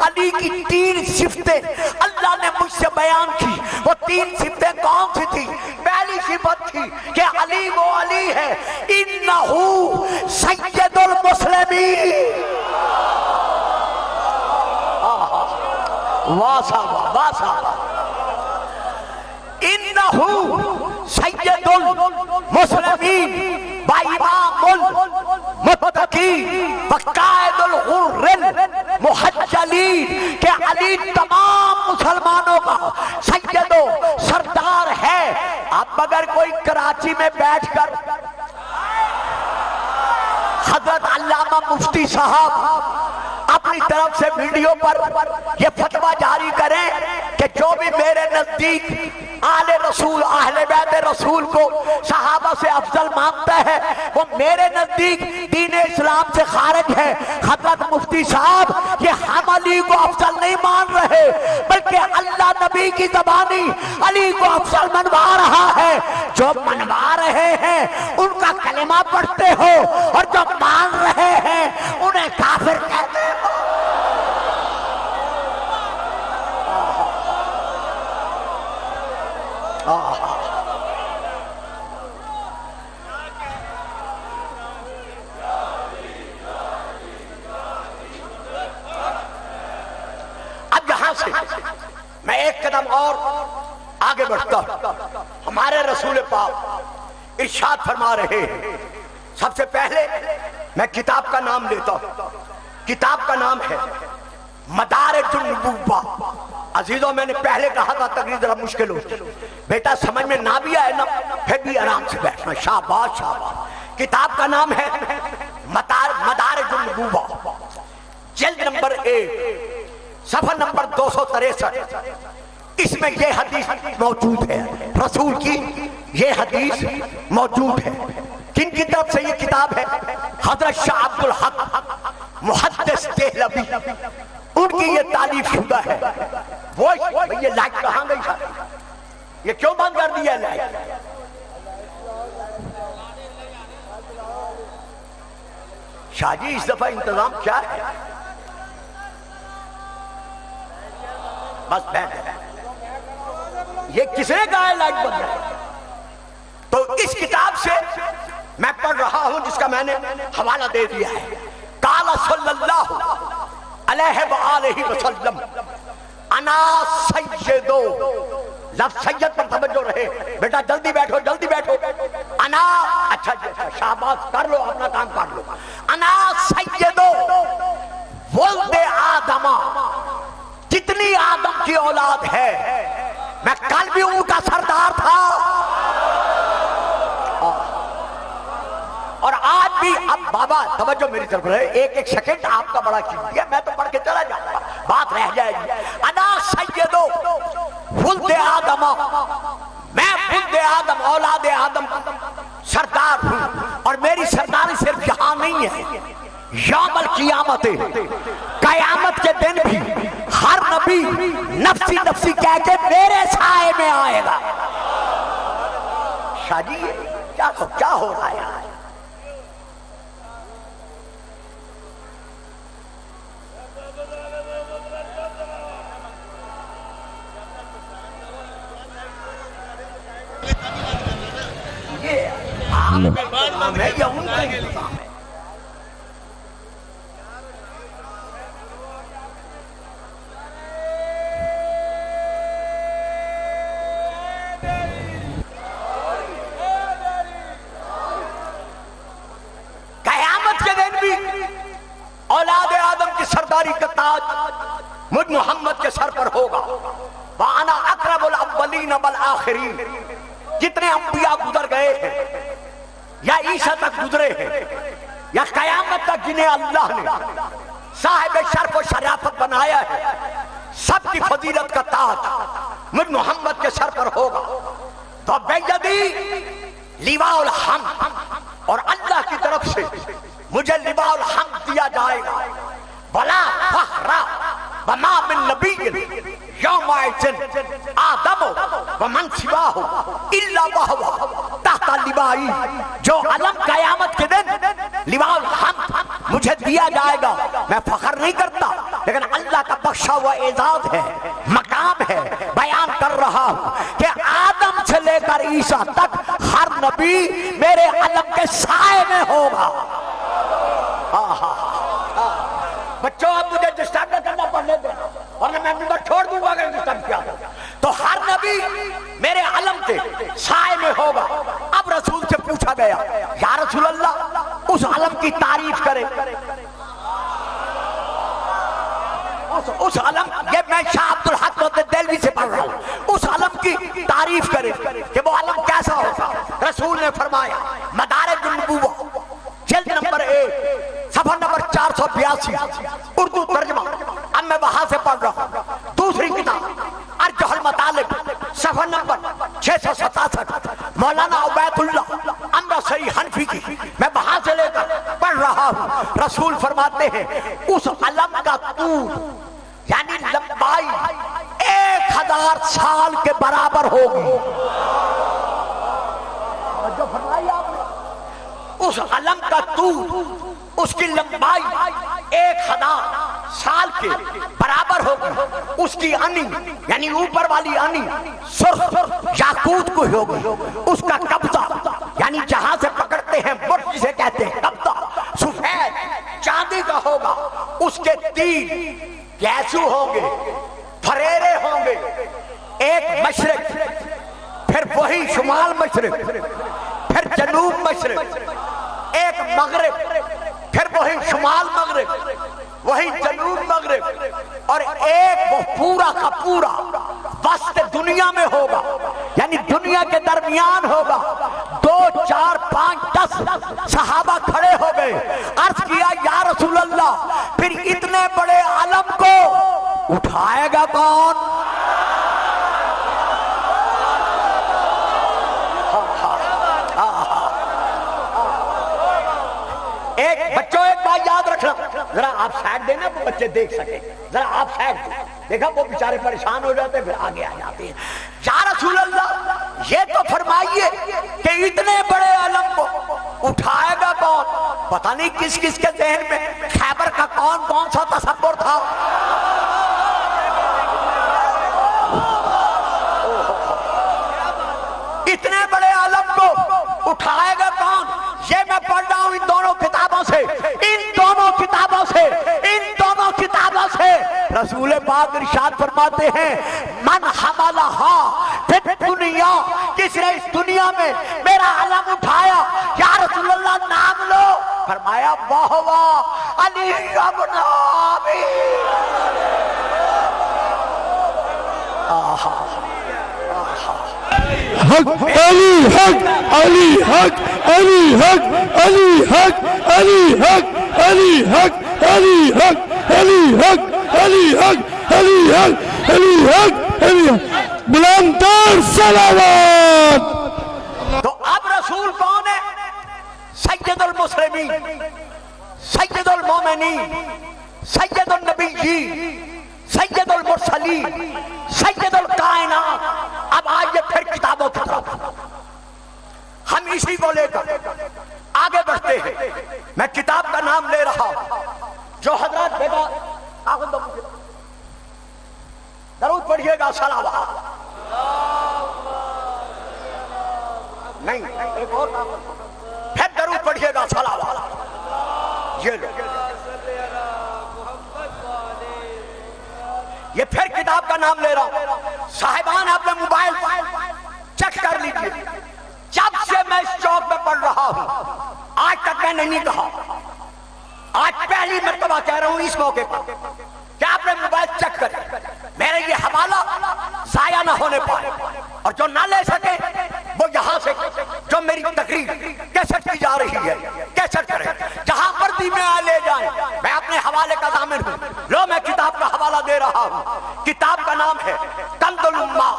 علی کی 3 صفتیں اللہ نے مجھ سے بیان کی۔ وہ 3 صفتیں کون سی تھی؟ پہلی صفت تھی کہ علی وہ علی ہے انہو سید المسلمین، واہ صاحب واہ صاحب، انہو سید المسلمین و امام المتقین و قائد الغر المحجلین، کہ علی تمام مسلمانوں کا سید و سردار ہے۔ اب اگر کوئی کراچی میں بیٹھ کر حضرت علامہ مفتی صاحب اپنی طرف سے ویڈیو پر یہ فتویٰ جاری کریں کہ جو بھی میرے نزدیک آل رسول اہل بیت رسول کو صحابہ سے افضل مانتا ہے وہ میرے نزدیک دین اسلام سے خارج ہے۔ حضرت مفتی صاحب یہ ہم علی کو افضل نہیں مان رہے بلکہ اللہ نبی کی زبانی علی کو افضل منوا رہا ہے۔ جو منوا رہے ہیں ان کا کلمہ پڑھتے ہو اور جو مان رہے ہیں انہیں کافر کہتے ہو۔ اب یہاں سے میں ایک قدم اور آگے بڑھتا ہوں۔ ہمارے رسول پاک ارشاد فرما رہے ہیں، سب سے پہلے میں کتاب کا نام لیتا ہوں۔ کتاب کا نام ہے مدارج النبوہ۔ عزیزوں میں نے پہلے کہا تھا تقریر ذرا مشکل ہو، بیٹا سمجھ میں نہ بھی آئے نا پھر بھی آرام سے بیٹھنا، شاباش شاباش۔ کتاب کا نام ہے مدارج النبوہ، جلد نمبر 1 صفحہ نمبر 263۔ اس میں یہ حدیث موجود ہے، رسول کی یہ حدیث موجود ہے۔ کن کی طرف سے یہ کتاب ہے؟ حضرت شاہ عبد الحق محدث دہلوی، ان کی یہ تالیف شدہ ہے۔ وہ یہ لائٹ کہاں گئی ہے؟ یہ کیوں بند کر دیا لائٹ؟ شاہ جی اس دفعہ انتظام کیا ہے؟ بس بیٹھ، یہ کس نے کہا ہے لائٹ بند ہے؟ تو اس کتاب سے میں پڑھ رہا ہوں جس کا میں نے حوالہ دے دیا ہے۔ قال صلی اللہ علیہ وآلہ وسلم انا سیدو، لفظ سید پر توجہ رہے، بیٹا جلدی بیٹھو جلدی بیٹھو۔ انا، اچھا جی شاباش، کر لو اپنا کام کر لو۔ انا سیدو ولد آدم، جتنی آدم کی اولاد ہے میں کل بھی ان کا سردار تھا اور آج بھی۔ اب بابا توجہ میری طرف رہے، ایک سیکنڈ آپ کا بڑا قیمتی ہے، میں تو پڑھ کے چلا جاؤں گا، بات رہ جائے گی۔ انا سیدو ولد آدم، میں ولد آدم اولاد آدم سردار ہوں، اور میری سرداری صرف یہاں نہیں ہے، یوم القیامت قیامت کے دن بھی ہر نبی نفسی نفسی کہہ کے میرے سائے میں آئے گا۔ شاہ جی کیا ہو رہا ہے؟ ہے یا ان کا انتظام ہے؟ قیامت کے دن بھی اولاد آدم کی سرداری کا تاج مجھ محمد کے سر پر ہوگا۔ وَأَنَا أَقْرَبُ الْأَوَّلِينَ وَالْآخِرِينَ، جتنے انبیاء گزر گئے ہیں یا عیسیٰ تک گزرے ہیں یا قیامت تک جنہیں اللہ نے صاحب شرف و شرافت بنایا ہے، سب کی فضیلت کا تاج مجھ محمد کے سر پر ہوگا۔ تو بیدی لیواء الحمد، اور اللہ کی طرف سے مجھے لیواء الحمد دیا جائے گا۔ بلا فخر بما من نبی یوم آدم ومن سواہ الا وہو تحت لوائی، جو علم قیامت کے دن لواء الحمد مجھے دیا جائے گا، میں فخر نہیں کرتا لیکن اللہ کا بخشا ہوا اعزاز ہے، مقام ہے، بیان کر رہا ہوں کہ آدم سے لے کر عیسیٰ تک ہر نبی میرے علم کے سائے میں ہوگا۔ بچوں اب مجھے ڈسٹرب نہ کرنا پڑنے دیں ورنہ میں ممبر چھوڑ دوں گا اگر ڈسٹرب کیا تو ہر نبی میرے علم کے سائے میں ہوگا۔ اب رسول سے پوچھا گیا یا رسول اللہ اس علم کی تعریف کرے، اس علم، یہ میں شاہ عبدالحق دہلوی سے پڑھ رہا ہوں، اس علم کی تعریف کرے کہ وہ علم کیسا ہوگا۔ رسول نے فرمایا مدارج النبوہ جلد نمبر 1 صفحہ نمبر 482 اردو ترجمہ، اب میں وہاں سے پڑھ رہا ہوں۔ دوسری کتاب ارجح المطالب صفحہ نمبر 667 مولانا عبید اللہ امرصری حنفی کی، میں وہاں سے لے کر پڑھ رہا ہوں۔ رسول فرماتے ہیں اس علم کا طول یعنی لمبائی 1000 سال کے برابر ہوگی۔ جو فرمائی آپ نے اس علم کا طول، اس کی لمبائی 1000 سال کے برابر ہوگی، اس کی انی یعنی اوپر والی انی سرخ یاقوت کو ہوگی، اس کا قبضہ یعنی جہاں سے پکڑتے ہیں مٹھ جسے کہتے ہیں قبضہ سفید چاندی کا ہوگا، اس کے تین گیسو ہوں گے، پھریرے ہوں گے، ایک مشرق پھر وہی شمال مشرق پھر جنوب مشرق، ایک مغرب پھر وہی شمال مغرب وہی جنوب مغرب، اور ایک وہ پورا کا پورا وسط دنیا میں ہوگا یعنی دنیا کے درمیان ہوگا۔ 2 4 5 10 صحابہ کھڑے ہو گئے، عرض کیا یا رسول اللہ پھر اتنے بڑے علم کو اٹھائے گا کون؟ بچوں ایک بات یاد رکھنا، ذرا آپ سائڈ دینا وہ بچے دیکھ سکیں، ذرا آپ سائڈ دیں، دیکھا وہ بیچارے پریشان ہو جاتے ہیں پھر آگے آ جاتے ہیں۔ یا رسول اللہ یہ تو فرمائیے کہ اتنے بڑے علم کو اٹھائے گا کون؟ پتہ نہیں کس کس کے ذہن میں خیبر کا کون سا تصور تھا۔ اتنے بڑے علم کو اٹھائے گا کون؟ یہ میں پڑھ رہا ہوں ان دونوں کتابوں سے، ان دونوں کتابوں سے، ان دونوں کتابوں سے۔ رسول پاک ارشاد فرماتے ہیں من حملہا فی الدنیا، کس نے اس دنیا میں میرا علم اٹھایا؟ یا رسول اللہ نام لو، فرمایا وہو علی ابن ابی۔ حق علی حق علی حق علی حق علی حق علی حق علی حق علی حق علی حق علی حق علی حق علی حق علی حق بلند تر صلوات۔ تو اب رسول کون ہے؟ سید المسلمین، سید المومنین، سید النبیین، سید المرسلین، سید الکائنات۔ اب آئیے پھر کتابوں کی طرف، ہم اسی کو لے کر آگے بڑھتے ہیں۔ میں کتاب کا نام لے رہا ہوں جو حضرات دیکھا درود پڑھیے گا صلوات۔ نہیں ایک اور پھر درود پڑھیے گا صلوات۔ یہ لو، یہ پھر کتاب کا نام لے رہا ہوں۔ صاحبان اپنے موبائل چیک کر لیجئے، جب سے میں اس چوک میں پڑھ رہا ہوں آج تک میں نہیں کہا، آج پہلی مرتبہ کہہ رہا ہوں اس موقع پر کہ آپ نے موبائل چیک کریں، میرے یہ حوالہ ضائع نہ ہونے پائے، اور جو نہ لے سکے وہ یہاں سے جو میری تقریر کیسٹ کی جا رہی ہے کیسٹ کریں، جہاں مردی میں لے جائیں، میں اپنے حوالے کا ضامن ہوں۔ لو میں کتاب کا حوالہ دے رہا ہوں، کتاب کا نام ہے کنز الامہ،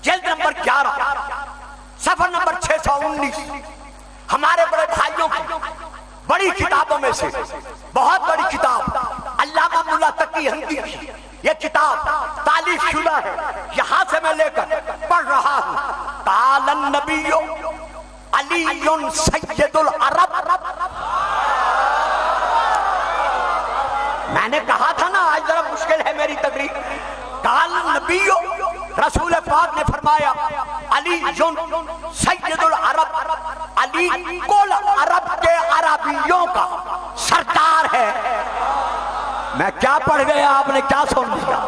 جلد نمبر 11 صفحہ نمبر 619۔ ہمارے بڑے بھائیوں کی بڑی کتابوں میں سے بہت بڑی کتاب علامہ ملا تقی حنفی کی یہ کتاب تالیف شدہ ہے، یہاں سے میں لے کر پڑھ رہا ہوں۔ قال النبی علی سید العرب۔ میں نے کہا تھا نا آج ذرا مشکل ہے میری تقریر۔ قال النبی، رسول پاک نے فرمایا علی سید العرب، علی کل عرب کے عربیوں کا سردار ہے۔ میں کیا پڑھ گیا، آپ نے کیا سن لیا؟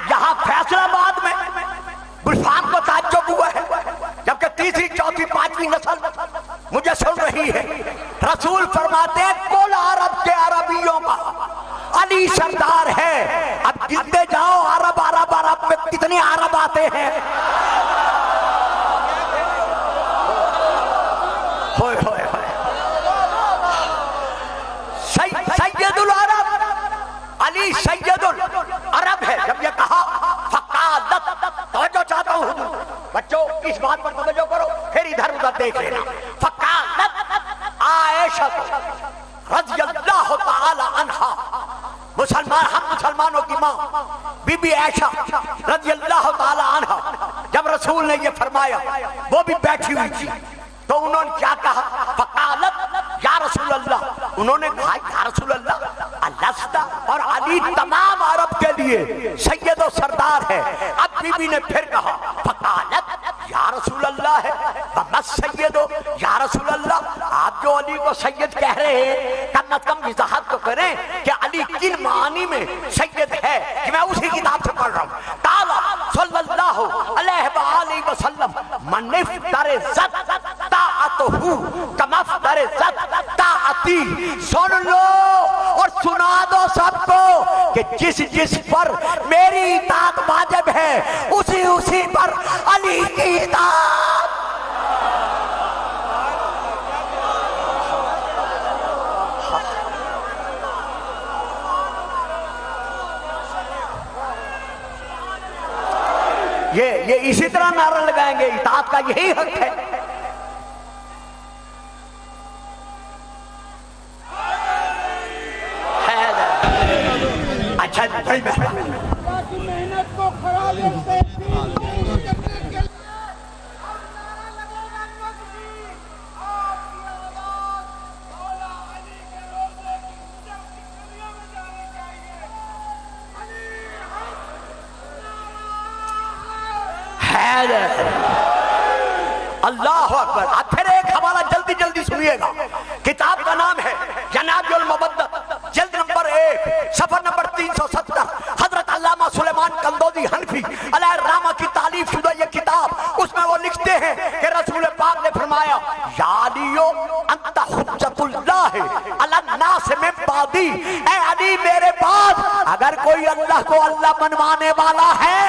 یہاں فیصلہ آباد میں گلفام کو تعجب ہوا ہے، جبکہ تیسری چوتھی پانچویں نسل مجھے سن رہی ہے۔ رسول فرماتے ہیں کل عرب کے عربیوں کا علی سردار ہے۔ اب گنتے جاؤ عرب عرب عرب میں کتنے عرب آتے ہیں۔ ہوئے ہوئے ہوئے سید العرب، علی سید العرب ہے۔ جب یہ کہا فقالت، توجہ چاہتا ہوں حضور بچوں اس بات پر توجہ کرو، پھر ادھر ادھر دیکھ لینا۔ فقالت عائشہ رضی اللہ تعالی عنہا، ہم مسلمانوں کی ماں بی بی عائشہ رضی اللہ تعالی عنہا، جب رسول نے یہ فرمایا وہ بھی بیٹھی ہوئی تھی، تو انہوں نے کیا کہا؟ فقالت یا رسول اللہ، انہوں نے کہا یا رسول اللہ الستا، اور علی تمام عرب کے لیے سید و سردار ہے۔ اب بی بی نے پھر کہا فقالت یا رسول اللہ ہے بس سید ہو یا رسول اللہ، آپ جو علی کو سید کہہ رہے ہیں کم از کم وضاحت تو کریں کہ علی کن معانی میں سید ہے، کہ میں اسی کتاب سے پڑھ رہا ہوں۔ قال صلی اللہ علیہ وآلہ وسلم من افطر زد طاعتہ کما افطر زد طاعتی۔ سن لو اور سنا دو سب کو کہ جس پر میری اطاعت واجب ہے اسی پر علی کی اطاعت۔ یہ اسی طرح نعرہ لگائیں گے، اطاعت کا یہی حق ہے۔ اچھا بڑی مہربانی۔ محنت کو خراب کرتے اللہ اکبر۔ اب پھر ایک حوالہ جلدی جلدی سنیے گا، کتاب کا نام ہے جناب المبدت، جلد نمبر 1 صفحہ نمبر 370، حضرت علامہ سلیمان قندوزی حنفی علیہ الرحمہ کی تالیف شدہ یہ کتاب، اس میں وہ لکھتے ہیں کہ رسول پاک نے فرمایا یا علیو انت حجت اللہ علی الناس من بعدی، اے علی میرے بعد اگر کوئی اللہ کو اللہ منوانے والا ہے۔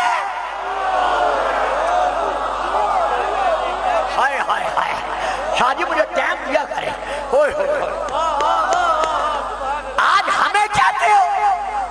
شاہ جی مجھے ٹائم دیا کرے۔ آج ہمیں کہتے ہو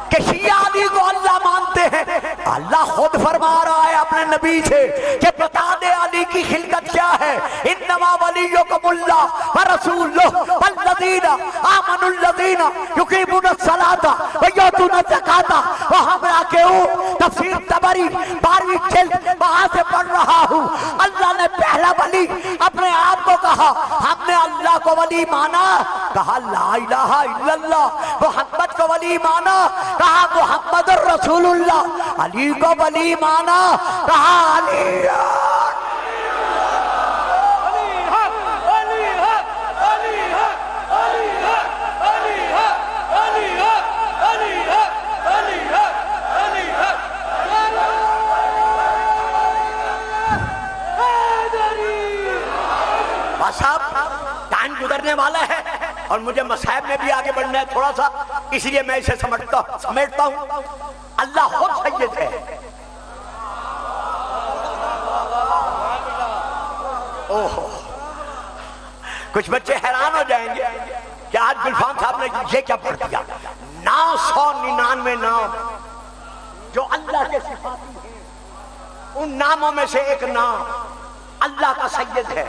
کہ شیعہ علی کو اللہ مانتے ہیں، اللہ خود فرما رہا ہے اپنے نبی سے کہ بتا دے علی کی خلقت کیا ہے۔ انما ولیکم اللہ ورسولہ والذین آمنوا الذین یقیمون الصلاۃ ویؤتون الزکاۃ۔ وہاں راکعون، تفسیر طبری 12ویں جلد وہاں سے پڑھ رہا ہوں۔ اللہ نے پہلا ولی اپنے آپ کو کہا، ہم نے اللہ کو ولی مانا، کہا لا الہ الا اللہ۔ محمد کو ولی مانا، کہا محمد الرسول اللہ۔ علی کو ولی مانا، کہا علی۔ صاحب ٹائم گزرنے والا ہے اور مجھے مصائب میں بھی آگے بڑھنا ہے تھوڑا سا، اس لیے میں اسے سمیٹتا ہوں۔ اللہ خود سید ہے۔ اوہ کچھ بچے حیران ہو جائیں گے کہ آج گلفام صاحب نے یہ کیا پڑھ دیا۔ 999 نام جو اللہ کے صفاتی ہیں، ان ناموں میں سے ایک نام اللہ کا سید ہے،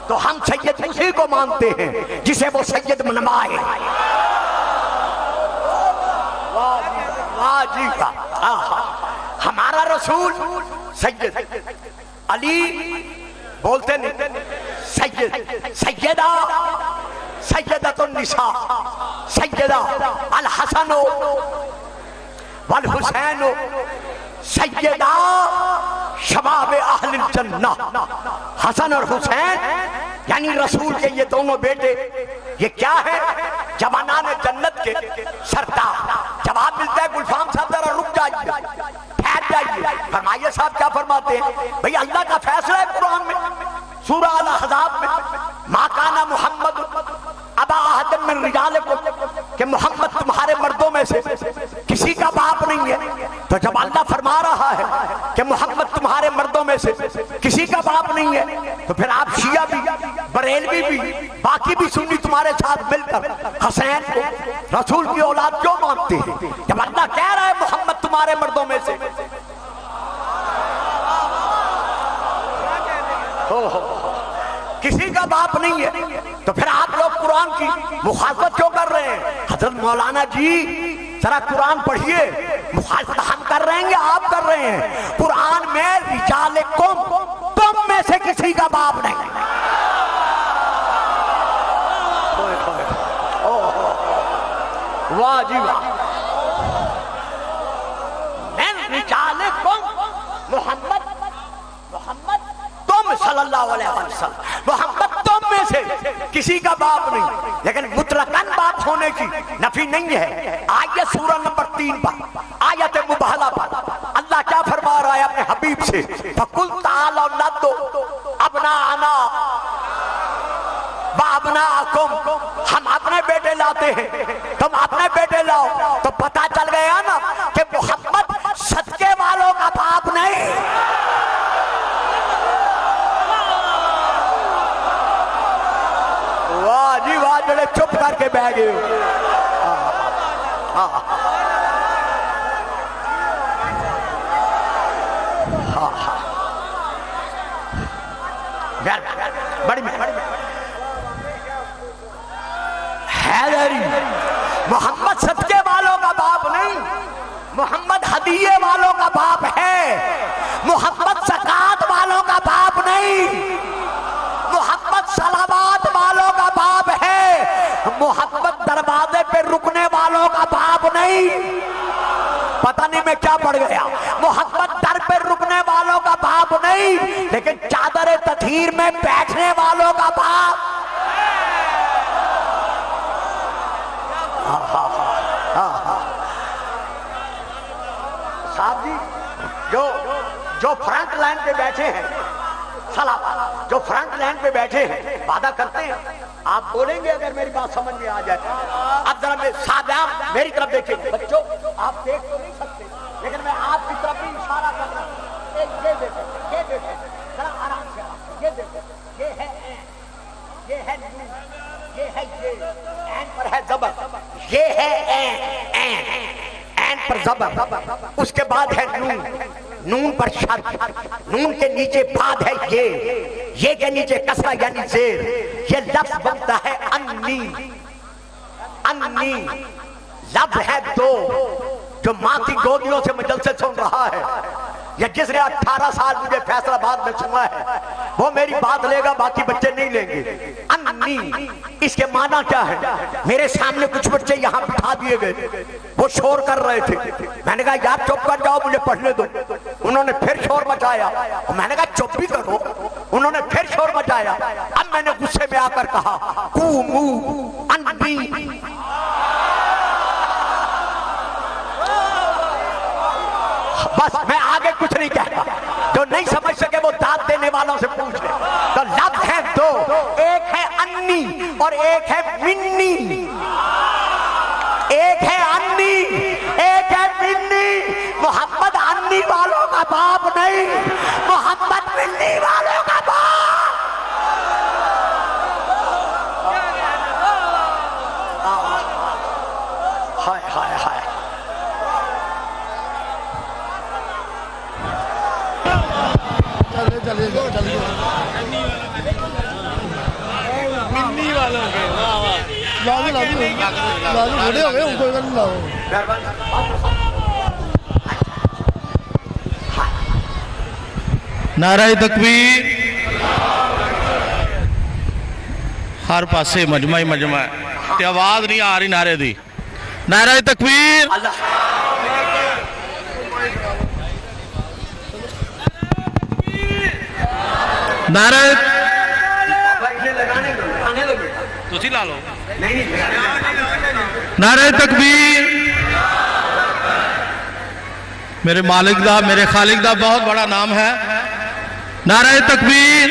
تو ہم سید اسی کو مانتے ہیں جسے وہ سید منوائے۔ واہ جی واہ. ہمارا رسول سید علی بولتے نہیں، سید سیدہ سیدۃ النساء سیدہ الحسن والحسین سیدہ شباب اہل الجنہ. حسن اور حسین یعنی رسول کے یہ دونوں بیٹے، یہ کیا ہے؟ جوانان جنت کے سردار. جواب ملتا ہے گلفام صاحب ذرا رک جائیے، ٹھہر جائیے. فرمائیے صاحب کیا فرماتے ہیں؟ بھئی اللہ کا فیصلہ ہے قرآن میں سورہ الاحزاب میں، ما کان محمد ابا احد من رجالکم، کہ محمد تمہارے مردوں میں سے کسی کا باپ نہیں ہے. تو جب اللہ فرما رہا ہے کہ محمد تمہارے مردوں میں سے کسی کا باپ نہیں ہے، تو پھر آپ شیعہ بھی، بریلوی بھی، باقی بھی سنی تمہارے ساتھ مل کر حسین کو رسول کی اولاد کیوں مانتے ہیں؟ جب اللہ کہہ رہا ہے محمد تمہارے مردوں میں سے، کسی کا باپ نہیں ہے، تو پھر آپ لوگ قرآن کی مخالفت کیوں کر رہے ہیں؟ حضرت مولانا جی ذرا قرآن پڑھیے. مخالفت ہم کر رہے ہیں یا آپ کر رہے ہیں؟ قرآن میں رجالکم، تم میں سے کسی کا باپ نہیں. واہ جی واہ. من رجالکم، محمد تم صلی اللہ علیہ وسلم، محمد تم میں سے کسی کا باپ نہیں. لیکن مطلقاً باپ ہونے کی نفی نہیں ہے. آیت سورہ نمبر 3 پر، آیت مبہلہ پر اللہ کیا فرما رہا ہے اپنے حبیب سے؟ فَقُلْ تَعَالَوْا نَدْعُ أَبْنَاءَنَا وَأَبْنَاءَكُمْ، ہم اپنے بیٹے لاتے ہیں، تم اپنے بیٹے لاؤ. تو پتہ چل گیا نا کہ محمد صدقے والوں کا باپ نہیں. واہ جی واہ، جڑے چپ کر کے بہ گئے ہو. بڑی حیدری، محمد صدقے والوں کا باپ نہیں، محمد ہدیے والوں کا باپ ہے. محمد زکات والوں کا باپ نہیں، محمد صلوات والوں کا باپ ہے. محمد دروازے پہ رکنے والوں کا باپ نہیں. پتہ نہیں میں کیا پڑھ گیا. محمد در پہ رکنے والوں کا باپ نہیں، لیکن چادر تطہیر میں بیٹھنے والوں کا باپ. صاحب جی جو فرنٹ لائن پہ بیٹھے ہیں، جو فرنٹ لائن پہ بیٹھے ہیں، وعدہ کرتے ہیں آپ بولیں گے اگر میری بات سمجھ میں آ جائے. اب ذرا صاحب میری طرف دیکھیں. بچوں آپ دیکھ تو نہیں سکتے، لیکن میں آپ کی طرف بھی اشارہ کر رہا ہوں. یہ دیکھیں، یہ دیکھیں ذرا آرام سے. یہ دیکھیں، یہ ہے عین، یہ ہے نون، یہ ہے یہ، عین پر ہے زبر. یہ ہے عین، عین پر زبر، اس کے بعد ہے نون، نون پر شد، نون کے نیچے بعد ہے یہ کے نیچے کسرہ یعنی زیر. یہ لفظ بنتا ہے انی. انی لفظ ہے دو. جو ماں کی گودیوں سے مجلسے سن رہا ہے، یا جس نے 18 سال مجھے فیصلہ آباد میں سنا ہے، وہ میری بات لے گا، باقی بچے نہیں لیں گے. انی اس کے معنی کیا ہے؟ میرے سامنے کچھ بچے یہاں بٹھا دیے گئے، وہ شور کر رہے تھے. میں نے کہا یار چپ کر جاؤ، مجھے پڑھنے دو. انہوں نے پھر شور مچایا. میں نے کہا چپ بھی کرو. انہوں نے پھر شور مچایا. اب میں نے غصے میں آ کر کہا قوموا انی. بس میں آگے کچھ نہیں کہتا. جو نہیں سمجھ سکے وہ داد دینے والوں سے پوچھ لے. تو لفظ ہے دو، ایک ہے انی اور ایک ہے منی. ایک ہے انی، ایک ہے منی. محمد انی والوں کا باپ نہیں، محمد منی والوں کا باپ. ہائے ہائے ہائے. منی والوں کے بڑے ہو گئے ان کو نعرہ تکبیر. ہر پاسے مجمع ہی مجمع ہے تے آواز نہیں آ رہی نعرے دی. نعرہ تکبیر. نعرہ تسی لا لو. نعرہ تکبیر. میرے مالک دا میرے خالق دا بہت بڑا نام ہے. نعرہ تکبیر.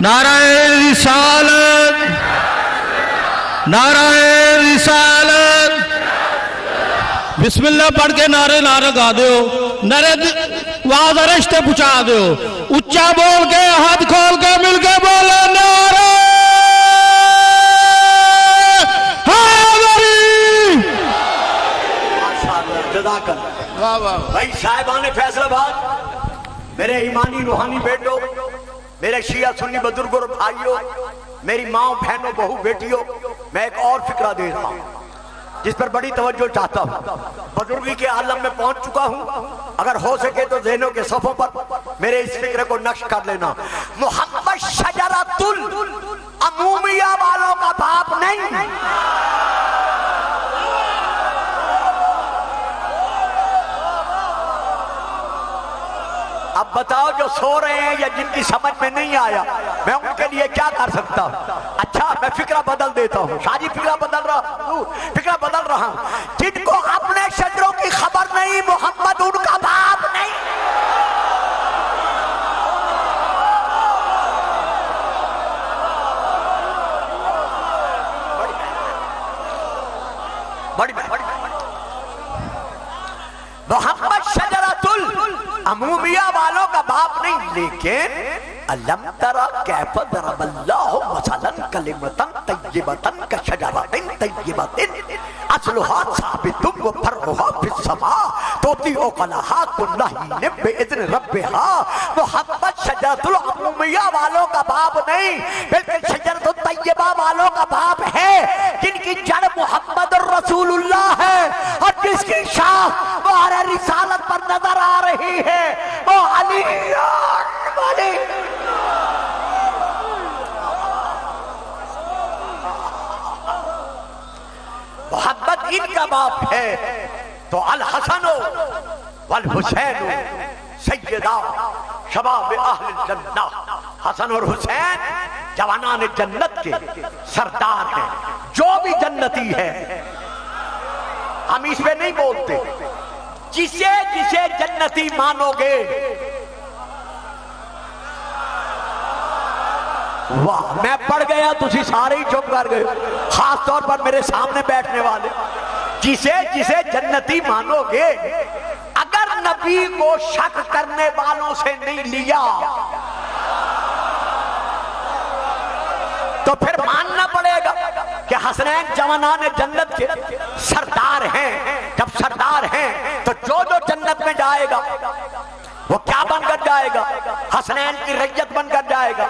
نعرہ رسالت. نعرہ رسالت. بسم اللہ پڑھ کے نعرہ گا دیو. نعرہ واز رشتے پچھا دیو. اچھا بول کے ہاتھ کھول کے مل کے بولے نعرہ حیدری. بھائی صاحبان فیصل آباد، میرے ایمانی روحانی بیٹوں، میرے شیعہ سنی بزرگوں اور بھائیوں، میری ماں بہنوں بہو بیٹیوں، میں ایک اور فکرہ دے رہا ہوں جس پر بڑی توجہ چاہتا ہوں. بزرگی کے عالم میں پہنچ چکا ہوں. اگر ہو سکے تو ذہنوں کے صفوں پر میرے اس فکر کو نقش کر لینا. محمد شجرۃ العمومیہ والوں کا باپ نہیں. اب بتاؤ جو سو رہے ہیں یا جن کی سمجھ میں نہیں آیا میں ان کے لیے کیا کر سکتا ہوں. اچھا میں فکرہ بدل دیتا ہوں. شاہجی فکرہ بدل رہا ہوں. جن کو اپنے شجروں کی خبر نہیں محمد ان کا باپ نہیں. محمد شجرۃ العمومیہ والوں کا باپ نہیں. لیکن علم ترى كيف ضرب الله مثلا كلمة طيبة كشجرة طيبة اصلها ثابت وفرعها في السماء تؤتي أكلها كل حين بإذن ربها. محمد شجرۃ العمومیہ والوں کا باپ نہیں بلکہ شجرۃ الطیبہ والوں کا باپ ہے جن کی جڑ محمد الرسول اللہ ہے اور جس کی شاخ بہر رسالت پر نظر آ رہی ہے وہ علی والی. محمد ان کا باپ ہے تو الحسن والحسین سیدہ شباب اہل الجنہ. حسن اور حسین جوانان جنت کے سردار ہیں. جو بھی جنتی ہے ہم اس پہ نہیں بولتے. جسے جسے جنتی مانو گے واہ میں پڑھ گیا تسی سارے ہی چپ کر گئے خاص طور پر میرے سامنے بیٹھنے والے. جسے جسے جنتی مانو گے اگر نبی کو شک کرنے والوں سے نہیں لیا تو پھر ماننا پڑے گا کہ حسنین جوانان جنت کے سردار ہیں. جب سردار ہیں تو جو جنت میں جائے گا وہ کیا بن کر جائے گا؟ حسنین کی رعیت بن کر جائے گا.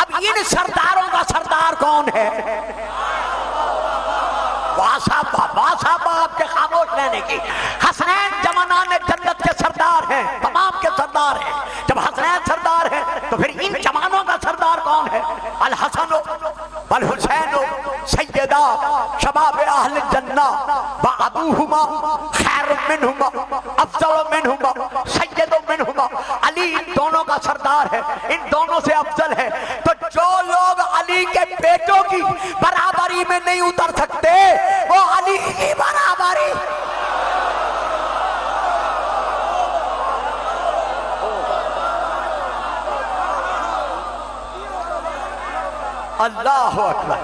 اب ان سرداروں کا سردار کون ہے؟ صاحب آپ کے خاموش رہنے کی. حسنین جوانان جنت کے سردار ہیں، تمام کے سردار ہیں. جب حسنین سردار ہیں تو پھر ان جوانوں کا سردار کون ہے؟ الحسن والحسین سیدہ شباب اہل الجنہ وابوہما خیر منہما افضل منہما سید منہما. علی ان دونوں کا سردار ہے، ان دونوں سے افضل ہے. تو جو لوگ علی کے بیٹوں کی برابری میں نہیں اتر سکتے وہ علی کی برابری. اللہ اکبر.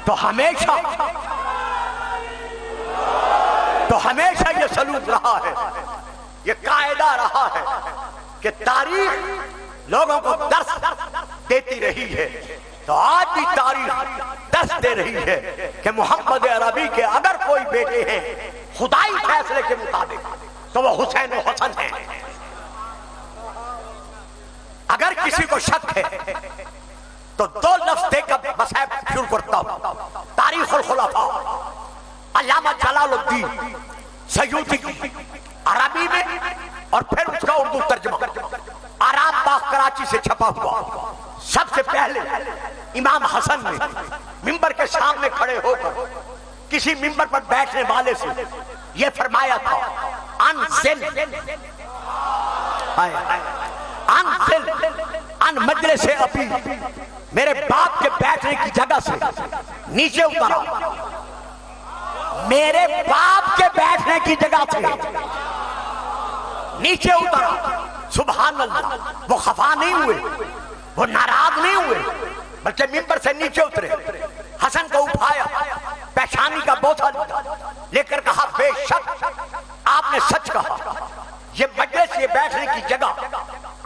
تو ہمیشہ یہ سلوک رہا ہے، یہ قاعدہ رہا ہے کہ تاریخ لوگوں کو درس دیتی رہی ہے. تو آج بھی تاریخ درس دے رہی ہے کہ محمد عربی کے اگر کوئی بیٹے ہیں خدائی فیصلے کے مطابق تو وہ حسین و حسن ہیں. اگر کسی کو شک ہے تو دو لفظ دے کر مسائب شروع کرتا ہوں. تاریخ الخلفاء علامہ جلال الدین سیوطی کی عربی میں اور پھر اس کا اردو ترجمہ آرام باغ کراچی سے چھپا ہوا. سب سے پہلے امام حسن نے ممبر کے سامنے کھڑے ہو کر کسی ممبر پر بیٹھنے والے سے یہ فرمایا تھا انزل ان مجلس ابی، میرے باپ کے بیٹھنے کی جگہ سے نیچے اترا. میرے باپ کے بیٹھنے کی جگہ سے نیچے اترا. سبحان اللہ، وہ خفا نہیں ہوئے، وہ ناراض نہیں ہوئے، بلکہ ممبر سے نیچے اترے، حسن کو اٹھایا، پیشانی کا بوسہ لے کر کہا بے شک آپ نے سچ کہا، یہ مجلس، یہ بیٹھنے کی جگہ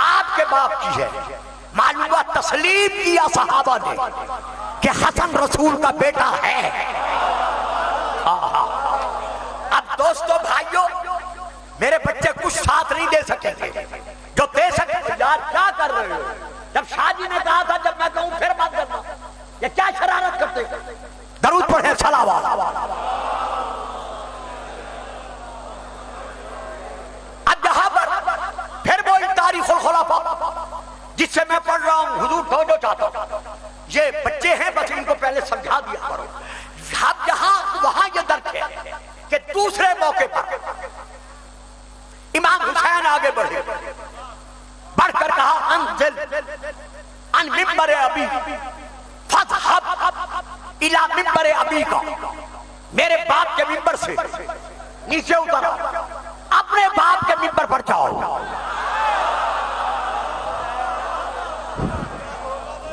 آپ کے باپ کی ہے. معلوم ہوا تسلیم کیا صحابہ نے کہ حسن رسول کا بیٹا ہے. اب دوستو بھائیوں، میرے بچے کچھ ساتھ نہیں دے سکے تھے جو دے سکے تھے. یار کیا کر رہے ہو؟ جب شاہ جی نے کہا تھا جب میں کہوں پھر بات کرنا، یہ کیا شرارت کرتے؟ درود پڑھیں صلوات. اب یہاں پر پھر وہی تاریخ الخلفاء جس سے میں پڑھ رہا ہوں. حضور توجہ چاہتا ہوں، یہ بچے ہیں بس ان کو پہلے سمجھا دیا کرو. اب یہاں وہاں یہ درک ہے کہ دوسرے موقع پر امام حسین آگے بڑھے، بڑھ کر کہا انزل ان ممبر ابی فاذهب الى ممبر ابی کا، میرے باپ کے ممبر سے نیچے اترا، اپنے باپ کے ممبر پر جاؤ.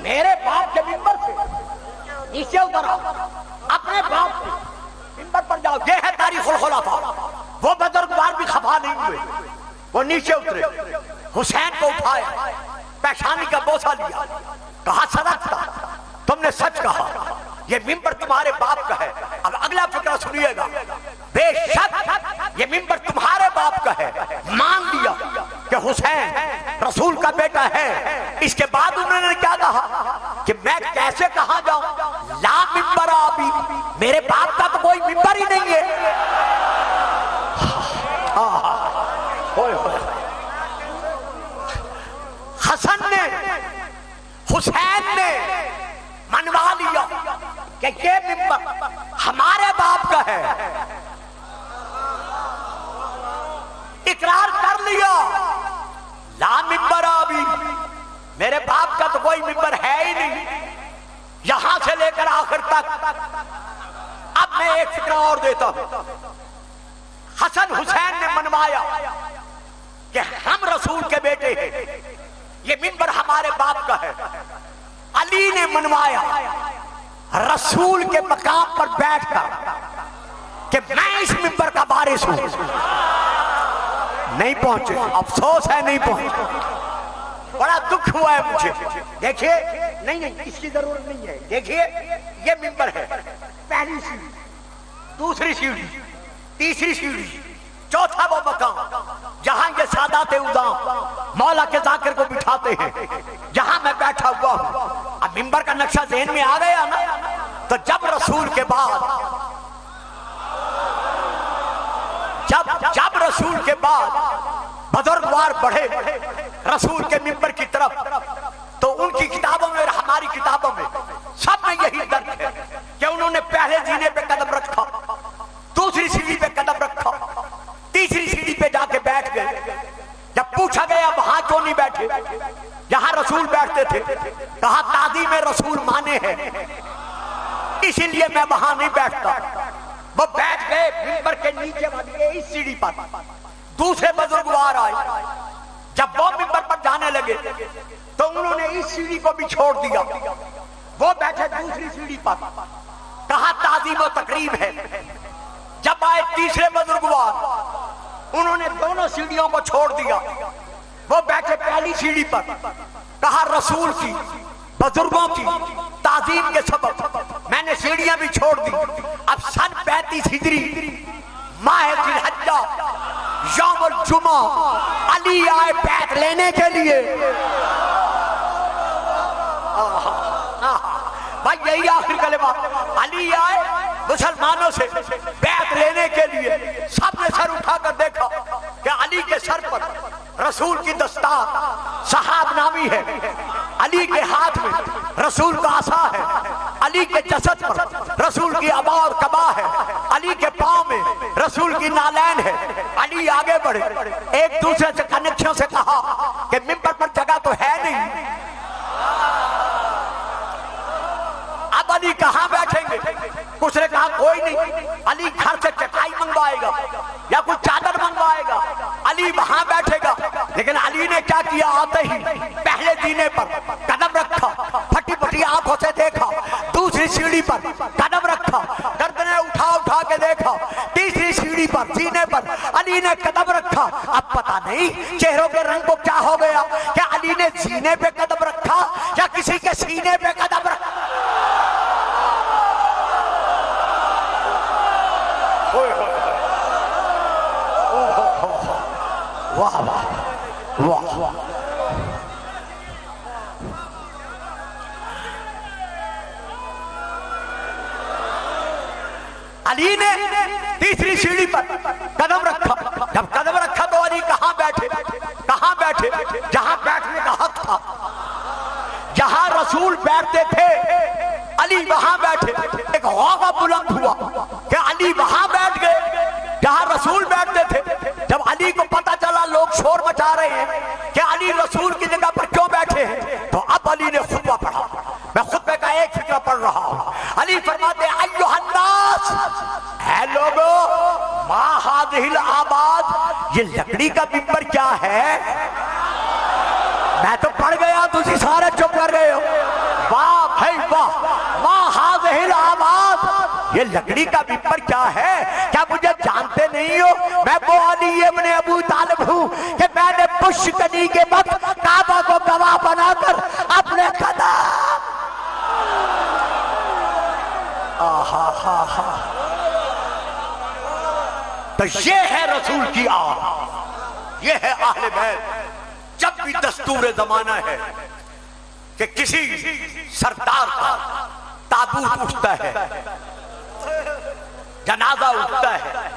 میرے باپ کے ممبر سے نیچے اترا، اپنے باپ کے ممبر پر جاؤ. یہ ہے تاریخ الخلفاء. وہ بزرگوار بھی خفا نہیں ہوئے، وہ نیچے اترے، حسین کو اٹھایا، پیشانی کا بوسہ لیا، کہا صدقت، تم نے سچ کہا، یہ ممبر تمہارے باپ کا ہے. اب اگلا فقرہ سنیے گا. بے شک یہ ممبر تمہارے باپ کا ہے. مان لیا کہ حسین رسول کا بیٹا ہے. اس کے بعد انہوں نے کیا کہا کہ میں کیسے کہاں جاؤں؟ لا ممبر ابی، میرے باپ کا تو کوئی ممبر ہی نہیں ہے. حسن نے حسین نے منوا لیا کہ یہ ممبر ہمارے باپ کا ہے. اقرار کر لیا لا ممبر ابی، میرے باپ کا تو کوئی ممبر ہے ہی نہیں. یہاں سے لے کر آخر تک. اب میں ایک فکرہ اور دیتا ہوں. حسن حسین نے منوایا کہ ہم رسول کے بیٹے ہیں، یہ ممبر ہمارے باپ کا ہے. علی نے منوایا رسول کے مقام پر بیٹھ کر کہ میں اس ممبر کا وارث ہوں. نہیں پہنچے، افسوس ہے نہیں پہنچے. بڑا دکھ ہوا ہے مجھے. دیکھیے نہیں اس کی ضرورت نہیں ہے. دیکھیے یہ ممبر ہے، پہلی سیڑھی، دوسری سیڑھی، تیسری سیڑھی، چوتھا وہ مقام جہاں یہ سادات اعظام مولا کے ذاکر کو بٹھاتے ہیں، جہاں میں بیٹھا ہوا ہوں. اب ممبر کا نقشہ ذہن میں آ گیا نا. تو جب رسول کے بعد جب رسول کے بعد بزرگوار بڑھے رسول کے ممبر کی طرف، تو ان کی کتابوں میں اور ہماری کتابوں میں سب میں یہی درد ہے کہ انہوں نے پہلے زینے پہ قدم رکھا، دوسری سیڑھی پہ قدم رکھا، تیسری سیڑھی پہ جا کے بیٹھ گئے. جب پوچھا گیا وہاں کیوں نہیں بیٹھے جہاں رسول بیٹھتے تھے، کہا تعظیم رسول مانے ہے اسی لیے میں وہاں نہیں بیٹھتا. وہ بیٹھ گئے ممبر کے نیچے والی اس سیڑھی پر. دوسرے بزرگوار آئے، جب وہ ممبر پر جانے لگے تو انہوں نے اس سیڑھی کو بھی چھوڑ دیا. وہ بیٹھے دوسری سیڑھی پر، کہا تعظیم و تقریب ہے. جب آئے تیسرے بزرگوار، انہوں نے دونوں سیڑھیوں کو چھوڑ دیا. وہ بیٹھے پہلی سیڑھی پر، کہا رسول کی بزرگوں کی تعظیم کے سبب میں نے سیڑھیاں بھی چھوڑ دی. اب سن 35 ہجری ماہ ذی الحجہ یوم الجمعہ علی آئے بیعت لینے کے لیے. بھائی یہی آخر کلمہ، علی آئے مسلمانوں سے بیعت لینے کے لیے سب نے سر اٹھا کر دیکھا کہ علی کے سر پر رسول کی دستار صحاب نامی ہے، علی کے ہاتھ میں رسول کا عصا ہے، علی کے جسد پر رسول کی عبا اور قبا ہے، علی کے پاؤں میں رسول کی نالین ہے۔ علی آگے بڑھے، ایک دوسرے سے کنکشوں سے کہا کہ ممبر پر جگہ تو ہے نہیں، اب علی کہاں بیٹھیں گے؟ کچھ نے کہا کوئی نہیں، علی گھر سے چٹائی منگوائے گا یا کوئی چادر منگوائے گا، علی وہاں بیٹھے گا۔ لیکن علی نے کیا کیا؟ آتے ہی پہلے زینے پر قدم رکھا، پھٹی پھٹی آنکھوں سے دیکھا، دوسری سیڑھی پر قدم رکھا، گردنیں اٹھا اٹھا کے دیکھا، تیسری سیڑھی پر زینے پر علی نے قدم رکھا۔ اب پتہ نہیں چہروں کے رنگ کو کیا ہو گیا کہ علی نے زینے پہ قدم رکھا یا کسی کے سینے پہ قدم رکھا۔ واہ واہ واہ، علی نے تیسری سیڑھی پر قدم رکھا۔ جب قدم رکھا تو علی کہاں بیٹھے؟ کہاں بیٹھے؟ جہاں بیٹھنے کا حق تھا، جہاں رسول بیٹھتے تھے علی وہاں بیٹھے۔ ایک غوغا بلند ہوا کہ علی وہاں بیٹھ گئے جہاں رسول بیٹھتے تھے۔ جب علی کو پتا چلا لوگ شور مچا رہے ہیں کہ علی رسول کی جگہ پر کیوں بیٹھے ہیں، تو اب علی نے خطبہ پڑھا۔ میں خطبے کا ایک فقرہ پڑھ رہا ہوں۔ علی فرماتے ہیں ایھا الناس، اے لوگو، ما ھذہ الآباد، یہ لکڑی کا ممبر کیا ہے؟ میں تو پڑھ گیا، تسی سارے چپ کر گئے ہو۔ واہ بھائی واہ، ما ھذہ الآباد، یہ لکڑی کا ممبر کیا ہے؟ کیا مجھے جانتے نہیں ہو؟ میں وہ علی ابن ابو طالب ہوں کہ میں نے پشکنی کے وقت کعبہ کو گواہ بنا کر اپنے قدم تو یہ ہے رسول کی آہ، یہ ہے اہل بیت۔ جب بھی دستور زمانہ ہے کہ کسی سردار کا تابوت اٹھتا ہے، جنازہ اٹھتا ہے،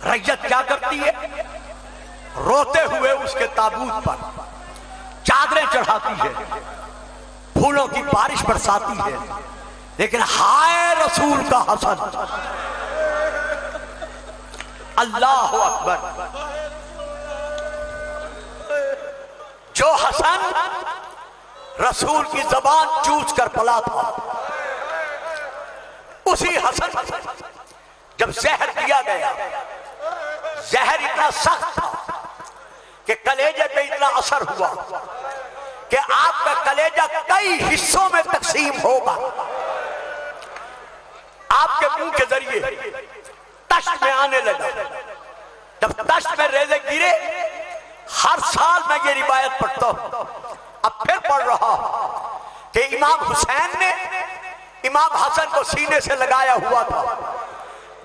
رعیت کیا کرتی ہے؟ روتے ہوئے اس کے تابوت پر چادریں چڑھاتی ہے، پھولوں کی بارش برساتی ہے، لیکن ہائے رسول کا حسن، اللہ اکبر، جو حسن رسول کی زبان چوس کر پلا تھا، اسی حسن جب زہر دیا گیا، زہر اتنا سخت تھا کہ کلیجے پہ اتنا اثر ہوا کہ آپ کا کلیجہ کئی حصوں میں تقسیم ہوگا۔ آپ کے منہ کے ذریعے تشت میں آنے لگا۔ جب تشت میں ریزے گرے، ہر سال میں یہ روایت پڑھتا ہوں، اب پھر پڑھ رہا کہ امام حسین نے امام حسن کو سینے سے لگایا ہوا تھا،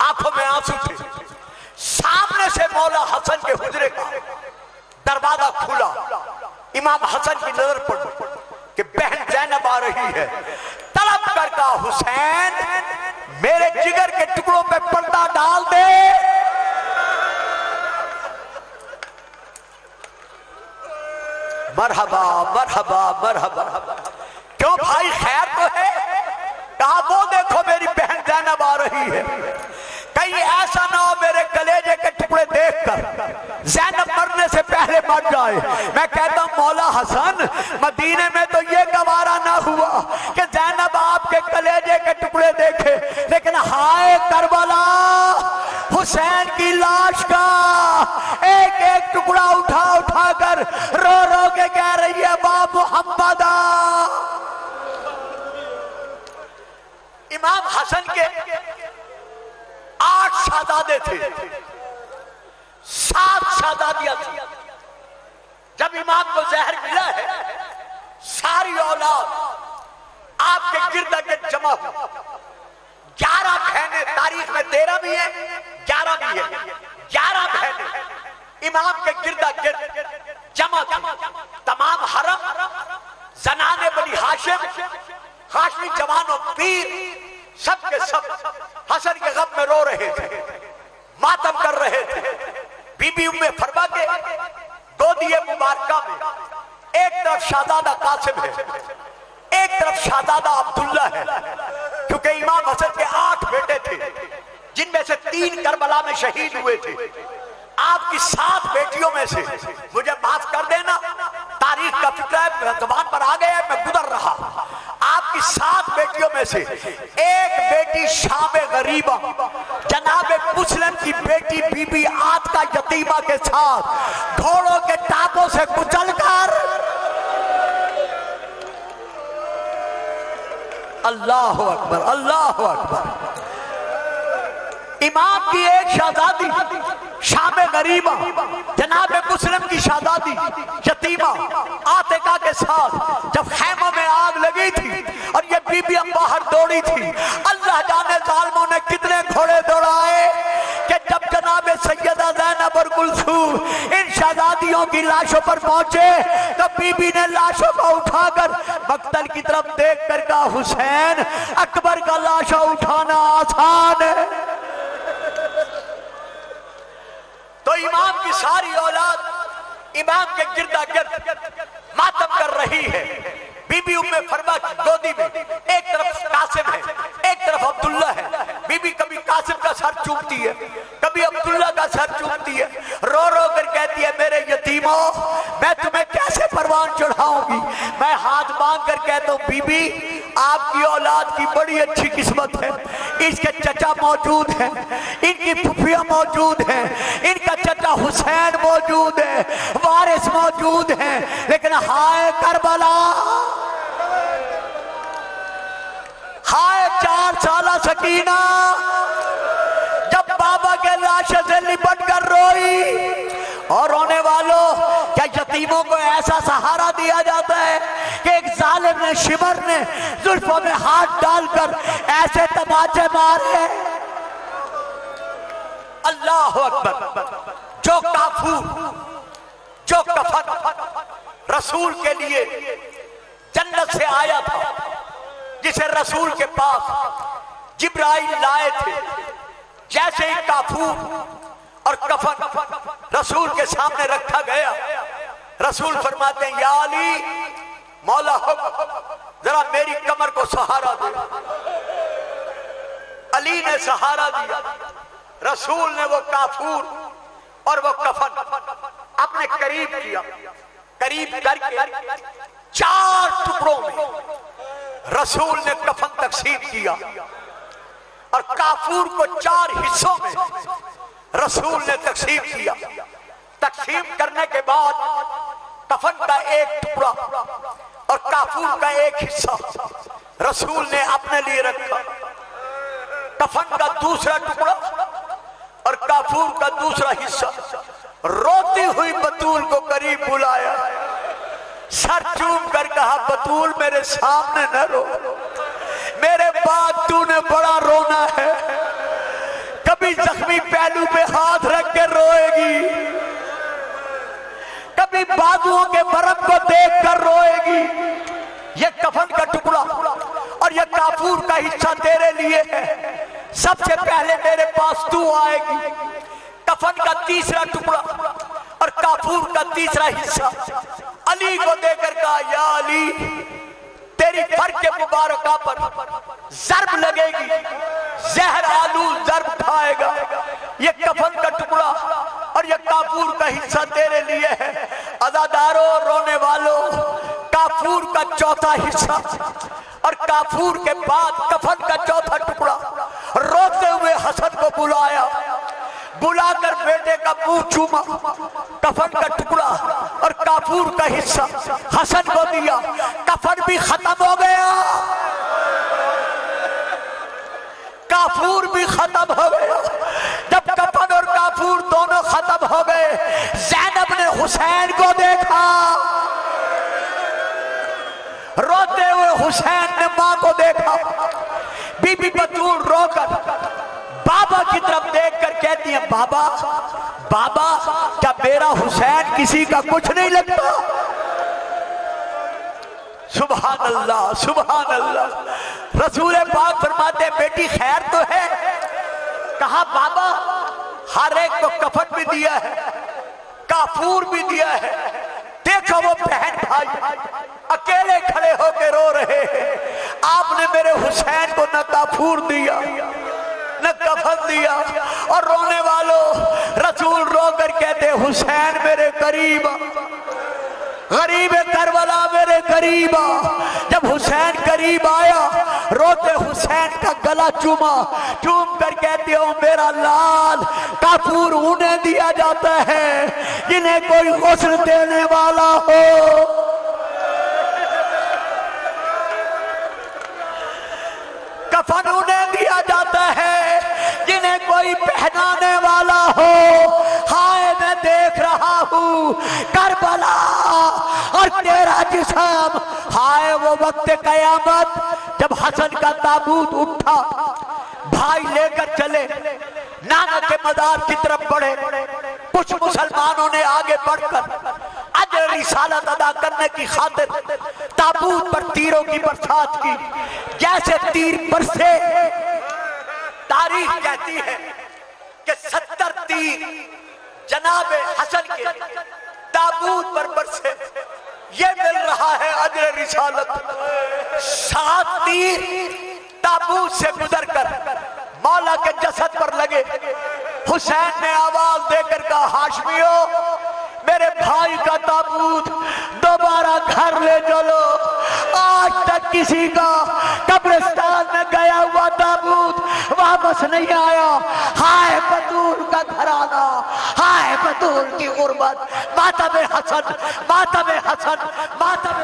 آنکھوں میں آنسو تھے۔ سامنے سے مولا حسن کے حجرے کا دروازہ کھلا، امام حسن کی نظر پڑی کہ بہن زینب آ رہی ہے، طلب کر کہا حسین میرے جگر کے ٹکڑوں پہ پردہ ڈال دے۔ مرحبا مرحبا مرحبا، کیوں بھائی خیر تو ہے؟ کہا وہ دیکھو میری بہن زینب آ رہی ہے، کہیں ایسا نہ ہو میرے کلیجے کے ٹکڑے دیکھ کر زینب مرنے سے پہلے مر جائے۔ میں کہتا ہوں مولا حسن، مدینے میں تو یہ گوارا نہ ہوا کہ زینب آپ کے کلیجے کے ٹکڑے دیکھے، لیکن ہائے کربلا، حسین کی لاش کا ایک ایک ٹکڑا اٹھا اٹھا کر رو رو کے کہہ رہی ہے با محمد۔ امام حسن کے 8 شہزادے تھے، 7 شہزادیاں تھیں۔ جب امام کو زہر ملا ہے، ساری اولاد آپ کے گرد گرد جمع ہو۔ 11 بہنیں، تاریخ میں 13 بھی ہیں، 11 بھی ہیں، 11 بہنیں امام کے گرد گرد جمع تھی۔ تمام حرم، زنان بنی ہاشم، ہاشمی جوان و پیر، سب کے سب حسن کے غم میں رو رہے تھے، ماتم کر رہے تھے۔ بی بی ام فرما کے گودی مبارکہ میں ایک طرف شہزادہ قاسم ہے، ایک طرف شہزادہ عبداللہ ہے، کیونکہ امام حسن کے 8 بیٹے تھے جن میں سے 3 کربلا میں شہید ہوئے تھے۔ آپ کی 7 بیٹیوں میں سے، مجھے معاف کر دینا تاریخ کا فکر ہے، زبان پر آ گیا ہے، میں گزر رہا، آپ کی 7 بیٹیوں میں سے ایک بیٹی شام غریبہ جناب مسلم کی بیٹی بی بی عاتقہ یتیمہ کے ساتھ گھوڑوں کے ٹانگوں سے کچل کر اللہ اکبر اللہ اکبر، امام کی ایک شہزادی شام غریبہ جناب مسلم کی شہزادی یتیمہ عاتقہ کے ساتھ جب خیمہ میں آگ لگی تھی اور یہ بی بی باہر دوڑی تھی، اللہ جانے ظالموں نے کتنے گھوڑے دوڑائے کہ جب جناب سیدہ زینب اور کلثوم ان شہزادیوں کی لاشوں پر پہنچے تو بی بی نے لاشوں کو اٹھا کر مقتل کی طرف دیکھ کر کہا حسین اکبر کا لاشوں اٹھانا آسان ہے۔ تو امام کی ساری اولاد امام کے گردا گرد ماتم کر رہی ہے۔ بی بی ام فرما کی گودی میں ایک طرف قاسم ہے، ایک طرف عبداللہ ہے۔ بی بی کبھی قاسم کا سر چومتی ہے، کبھی عبداللہ کا سر چومتی ہے، رو رو کر کہتی ہے میرے یتیموں میں تمہیں کیسے پروان چڑھاؤں گی۔ میں ہاتھ مانگ کر کہتا ہوں بی بی آپ کی اولاد کی بڑی اچھی قسمت ہے، اس کے چچا موجود ہیں، ان کی پھوپھیاں موجود ہیں، ان کا چچا حسین موجود ہے، وارث موجود ہیں، لیکن ہائے کربلا، ہائے 4 سالہ سکینہ جب بابا کے لاشے سے لپٹ کر روئی۔ اور رونے والوں کیا یتیموں کو ایسا سہارا دیا جاتا ہے کہ ایک ظالم نے شمر نے زلفوں میں ہاتھ ڈال کر ایسے تماچے مارے۔ اللہ اکبر، جو کافور جو کفن رسول کے لیے جنت سے آیا تھا، جسے رسول کے پاس جبرائیل لائے تھے، جیسے ہی کافور اور کفن رسول کے سامنے رکھا گیا، رسول فرماتے ہیں یا علی مولا حکم ذرا میری کمر کو سہارا دے۔ علی نے سہارا دیا، رسول نے وہ کافور اور وہ کفن اپنے قریب کیا، قریب کر کے 4 ٹکڑوں میں رسول نے کفن تقسیم کیا اور کافور کو 4 حصوں میں رسول نے تقسیم کیا۔ تقسیم کرنے کے بعد کفن کا ایک ٹکڑا اور کافور کا ایک حصہ رسول نے اپنے لیے رکھا، کفن کا دوسرا ٹکڑا اور کافور کا دوسرا حصہ روتی ہوئی بطول کو قریب بلایا، سر چوم کر کہا بطول میرے سامنے نہ رو، میرے بعد تو نے بڑا رونا ہے، کبھی زخمی پہلو پہ ہاتھ رکھ کے روئے گی، کبھی بازوؤں کے برم کو دیکھ کر روئے گی۔ یہ کفن کا ٹکڑا اور یہ کافور کا حصہ تیرے لیے ہے، سب سے پہلے میرے پاس تو آئے گی۔ کفن کا تیسرا ٹکڑا اور کافور کا تیسرا حصہ علی کو دے کر کہا یا علی تیری فرق مبارکہ پر ضرب لگے گی، زہر آلود ضرب کھائے گا۔ یہ کفن کا ٹکڑا اور یہ کافور کا حصہ تیرے لیے ہے۔ عزاداروں رونے والوں، کافور کا چوتھا حصہ اور کافور کے بعد کفن کا چوتھا ٹکڑا روتے ہوئے حسن کو بلایا، بلا کر بیٹے کا منہ چوما، کفن کا ٹکڑا اور کافور کا حصہ حسن کو دیا، کفن بھی ختم ہو گیا، کافور بھی ختم ہو گیا۔ جب کفن اور کافور دونوں ختم ہو گئے، زینب نے حسین کو دیکھا، روتے ہوئے حسین نے ماں کو دیکھا، بی بی بطول رو کر بابا کی طرف دیکھ کر کہتی ہیں بابا بابا کیا میرا حسین کسی کا کچھ نہیں لگتا؟ سبحان اللہ سبحان اللہ۔ رسول پاک فرماتے ہیں بیٹی خیر تو ہے؟ کہا بابا ہر ایک کو کفن بھی دیا ہے، کافور بھی دیا ہے، دیکھو وہ بہن بھائی اکیلے کھڑے ہو کے رو رہے ہیں، آپ نے میرے حسین کو نہ کافور دیا نہ کفن دیا، اور رونے والوں رسول رو کر کہتے حسین میرے قریب آ، غریب کربلا میرے قریب آ۔ جب حسین قریب آیا روتے حسین کا گلا چوما، چوم کر کہتے ہو میرا لال، کافور انہیں دیا جاتا ہے جنہیں کوئی غسل دینے والا ہو، کفن انہیں دیا جاتا ہے جنہیں کوئی پہنانے والا ہو۔ ہائے میں دیکھ رہا ہوں کربلا اور تیرا جسم، ہائے وہ وقت قیامت جب حسن کا تابوت اٹھا، بھائی لے کر چلے، نانا کے مزار کی طرف بڑھے، کچھ مسلمانوں نے آگے بڑھ کر اجر رسالت ادا کرنے کی خاطر تابوت پر تیروں کی برسات کی، جیسے تیر برسے تاریخ کہتی ہے کہ 70 تیر جناب حسن کے تابوت پر برسے، یہ مل رہا ہے اجر رسالت۔ 7 تیر تابوت سے گزر کر مولا کے جسد پر لگے، حسین نے آواز دے کر کہا ہاشمیو میرے بھائی کا تابوت دوبارہ گھر لے چلو، آج تک کسی کا قبرستان میں گیا ہوا تابوت واپس نہیں آیا۔ ہائے بطول کا گھرانہ، ہائے بطول کی غربت، ماتم حسن، ماتم حسن، ماتم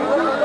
اللہ